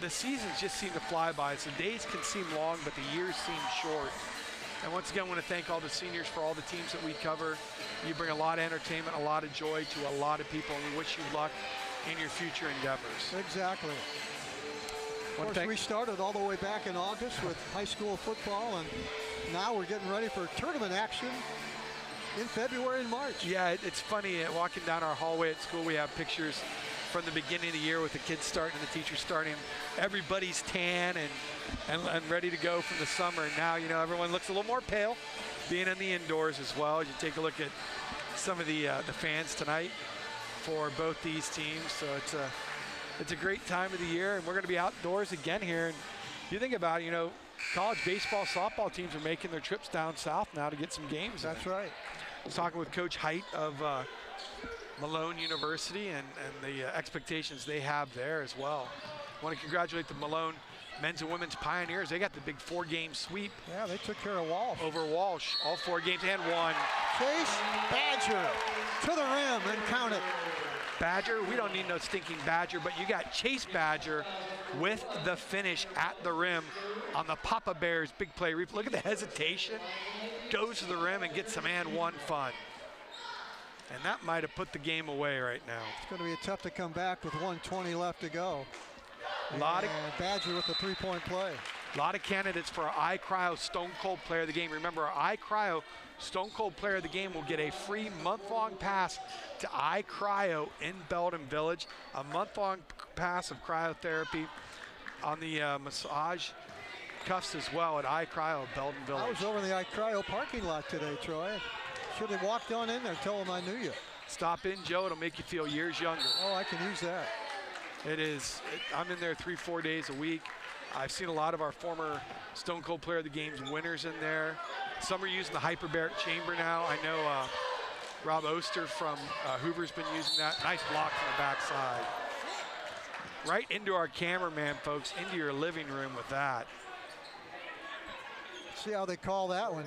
The seasons just seem to fly by. So days can seem long, but the years seem short. And once again, I want to thank all the seniors for all the teams that we cover. You bring a lot of entertainment, a lot of joy to a lot of people, and we wish you luck in your future endeavors. Exactly. Of course, we started all the way back in August with high school football, and now we're getting ready for tournament action in February and March. Yeah, it's funny. Walking down our hallway at school, we have pictures from the beginning of the year with the kids starting and the teachers starting. Everybody's tan and ready to go from the summer. And now, everyone looks a little more pale, being in the indoors as well. You take a look at some of the fans tonight for both these teams. So it's a great time of the year, and we're going to be outdoors again here. And you think about it, college baseball, softball teams are making their trips down south now to get some games. That's right. I was talking with Coach Height of Malone University and the expectations they have there as well. I want to congratulate the Malone men's and women's Pioneers. They got the big 4-game sweep. Yeah, they took care of Walsh. Over Walsh, all 4 games and won. Chase Badger to the rim and count it. Badger, we don't need no stinking Badger, but you got Chase Badger with the finish at the rim on the Papa Bears big play. Look at the hesitation. Goes to the rim and gets some and one fun. And that might have put the game away right now. It's going to be tough to come back with 1:20 left to go. Badger with the 3-point play. A lot of candidates for our iCryo Stone Cold Player of the Game. Remember, our iCryo Stone Cold Player of the Game will get a free month-long pass to iCryo in Belden Village. A month-long pass of cryotherapy on the massage cuffs as well at iCryo Belden Village. I was over in the iCryo parking lot today, Troy. Should have walked on in there, tell them I knew you. Stop in, Joe. It'll make you feel years younger. Oh, I can use that. It is. I'm in there 3-4 days a week. I've seen a lot of our former Stone Cold Player of the Game's winners in there. Some are using the hyperbaric chamber now. I know Rob Oster from Hoover's been using that. Nice block from the backside. Right into our cameraman, folks, into your living room with that. See how they call that one.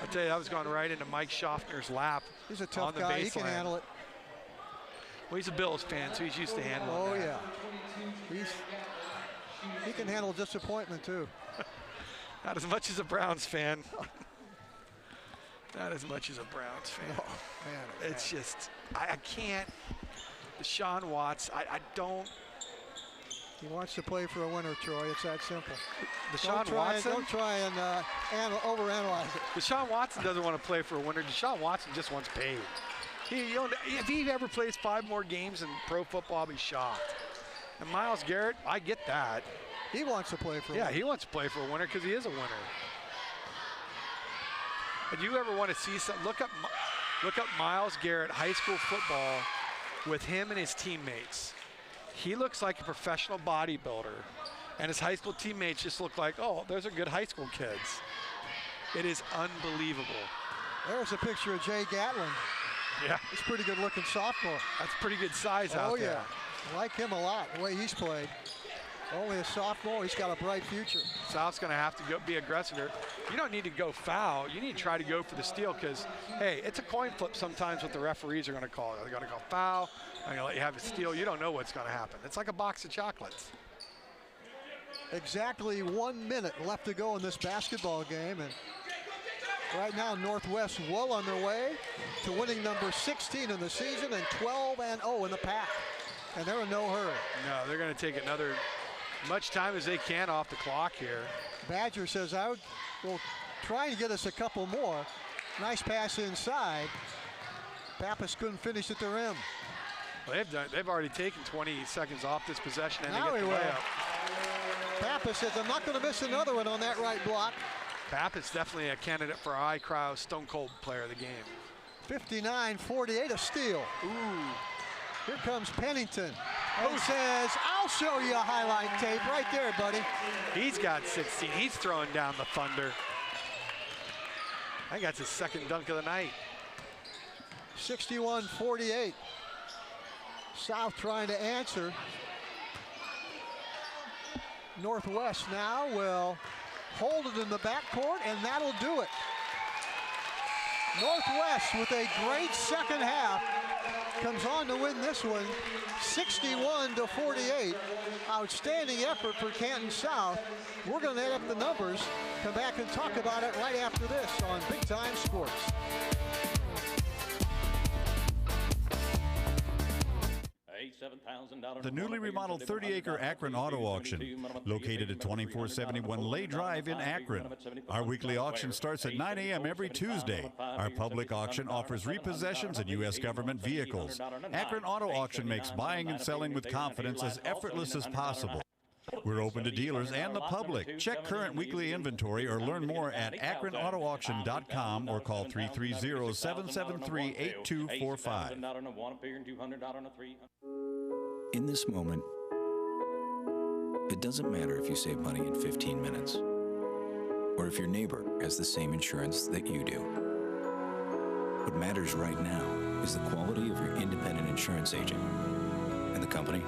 I'll tell you, that was going right into Mike Schaffner's lap. He's a tough guy. He can handle it. Well, he's a Bills fan, so he's used to handling it. Oh, that. Yeah. He can handle disappointment, too. Not as much as a Browns fan. Not as much as a Browns fan. Oh, man. It's just, I can't. Deshaun Watts, I don't. He wants to play for a winner, Troy. It's that simple. Deshaun Watson? Don't try and overanalyze it. Deshaun Watson doesn't want to play for a winner. Deshaun Watson just wants paid. If he ever plays 5 more games in pro football, I'll be shocked. And Myles Garrett, I get that. He wants to play for a winner. Yeah, he wants to play for a winner because he is a winner. And you ever want to see something, look up Miles Garrett, high school football, with him and his teammates. He looks like a professional bodybuilder, and his high school teammates just look like, oh, those are good high school kids. It is unbelievable. There's a picture of Jay Gatlin. Yeah. He's a pretty good looking sophomore. That's pretty good size out there. Oh, yeah. I like him a lot, the way he's played. Only a sophomore, he's got a bright future. South's going to have to be aggressive here. You don't need to go foul. You need to try to go for the steal because, hey, it's a coin flip sometimes what the referees are going to call. They're going to call foul. They're going to let you have a steal. You don't know what's going to happen. It's like a box of chocolates. Exactly 1 minute left to go in this basketball game. And right now, Northwest well on their way to winning number 16 in the season and 12-0 in the pack. And they're in no hurry. No, they're going to take another much time as they can off the clock here. Badger says, will try and get us a couple more. Nice pass inside. Pappas couldn't finish at the rim. Well, they've already taken 20 seconds off this possession and now they get the layup. Pappas says, I'm not going to miss another one on that right block. Pappas definitely a candidate for our iCrowd Stone Cold player of the game. 59-48, a steal. Ooh. Here comes Pennington. Who says, I'll show you a highlight tape right there, buddy. He's got 16. He's throwing down the thunder. I think that's his second dunk of the night. 61-48. South trying to answer. Northwest now will hold it in the backcourt, and that'll do it. Northwest with a great second half comes on to win this one 61-48. Outstanding effort for Canton South. We're going to add up the numbers, come back and talk about it right after this on Big Time Sports. The newly remodeled 30-acre Akron Auto Auction, located at 2471 Lay Drive in Akron. Our weekly auction starts at 9 a.m. every Tuesday. Our public auction offers repossessions and U.S. government vehicles. Akron Auto Auction makes buying and selling with confidence as effortless as possible. We're open to dealers and the public. Check current weekly inventory or learn more at akronautoauction.com or call 330-773-8245. In this moment, it doesn't matter if you save money in 15 minutes or if your neighbor has the same insurance that you do. What matters right now is the quality of your independent insurance agent and the company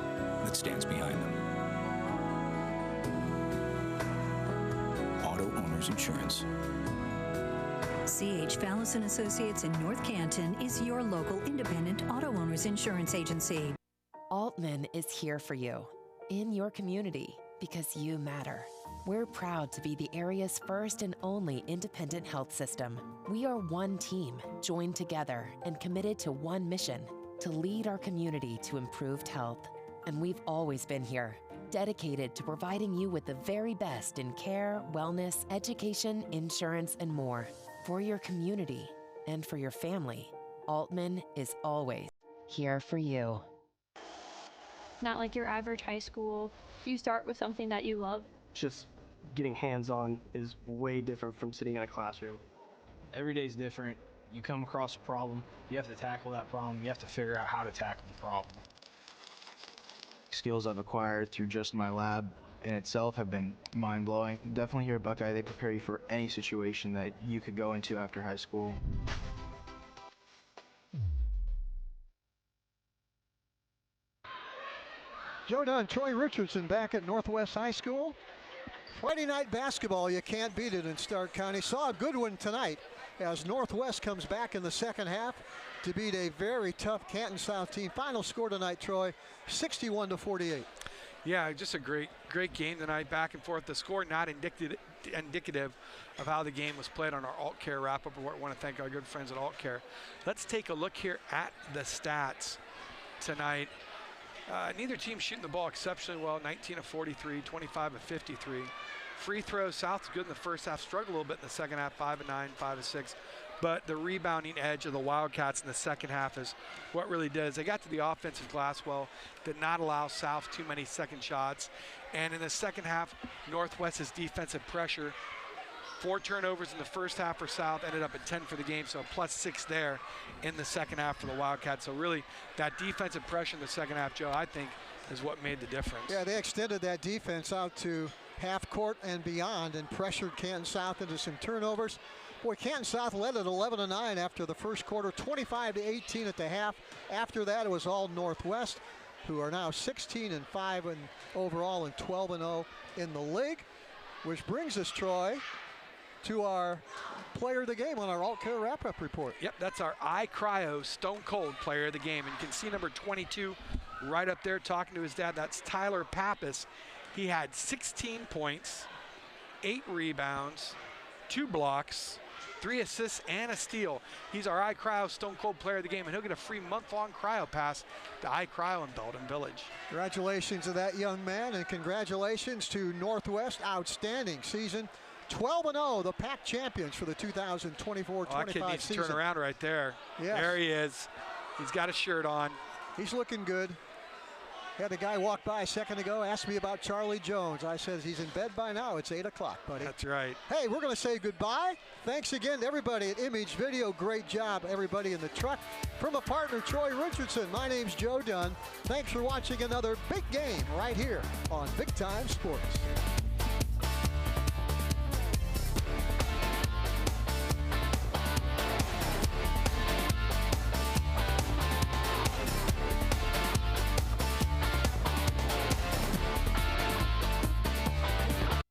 that stands behind them. Auto Owners Insurance. C.H. Fallison Associates in North Canton is your local independent auto owners insurance agency. Altman is here for you, in your community, because you matter. We're proud to be the area's first and only independent health system. We are one team, joined together and committed to one mission, to lead our community to improved health. And we've always been here, dedicated to providing you with the very best in care, wellness, education, insurance, and more. For your community and for your family, Altman is always here for you. Not like your average high school. You start with something that you love. Just getting hands-on is way different from sitting in a classroom. Every day is different. You come across a problem, you have to tackle that problem, you have to figure out how to tackle the problem. Skills I've acquired through just my lab in itself have been mind-blowing. Definitely here at Buckeye, they prepare you for any situation that you could go into after high school. Joe Dunn, Troy Richardson back at Northwest High School. Friday night basketball, you can't beat it in Stark County. Saw a good one tonight as Northwest comes back in the second half to beat a very tough Canton South team. Final score tonight, Troy, 61-48. Yeah, just a great game tonight, back and forth. The score not indicative of how the game was played on our Alt Care wrap-up. I want to thank our good friends at Alt Care. Let's take a look here at the stats tonight. Neither team shooting the ball exceptionally well, 19 of 43, 25 of 53. Free throws, South's good in the first half, struggled a little bit in the second half, 5 of 9, 5 of 6. But the rebounding edge of the Wildcats in the second half is what really did. Is they got to the offensive glass well, did not allow South too many second shots. And in the second half, Northwest's defensive pressure 4 turnovers in the first half for South, ended up at 10 for the game, so a +6 there in the second half for the Wildcats. So really, that defensive pressure in the second half, Joe, I think is what made the difference. Yeah, they extended that defense out to half court and beyond and pressured Canton South into some turnovers. Boy, Canton South led at 11-9 after the first quarter, 25-18 at the half. After that, it was all Northwest, who are now 16-5 overall and 12-0 in the league. Which brings us, Troy, to our player of the game on our Alt Care wrap-up report. Yep, that's our iCryo Stone Cold player of the game. And you can see number 22 right up there talking to his dad. That's Tyler Pappas. He had 16 points, 8 rebounds, 2 blocks, 3 assists, and a steal. He's our iCryo Stone Cold player of the game, and he'll get a free month-long cryo pass to iCryo in Belden Village. Congratulations to that young man, and congratulations to Northwest. Outstanding season. 12-0, the PAC champions for the 2024-25 that kid needs season. to turn around right there. Yes. There he is. He's got a shirt on. He's looking good. Had a guy walk by a second ago, asked me about Charlie Jones. I said he's in bed by now. It's 8 o'clock, buddy. That's right. Hey, we're going to say goodbye. Thanks again to everybody at Image Video. Great job, everybody in the truck. From a partner, Troy Richardson, my name's Joe Dunn. Thanks for watching another big game right here on Big Time Sports.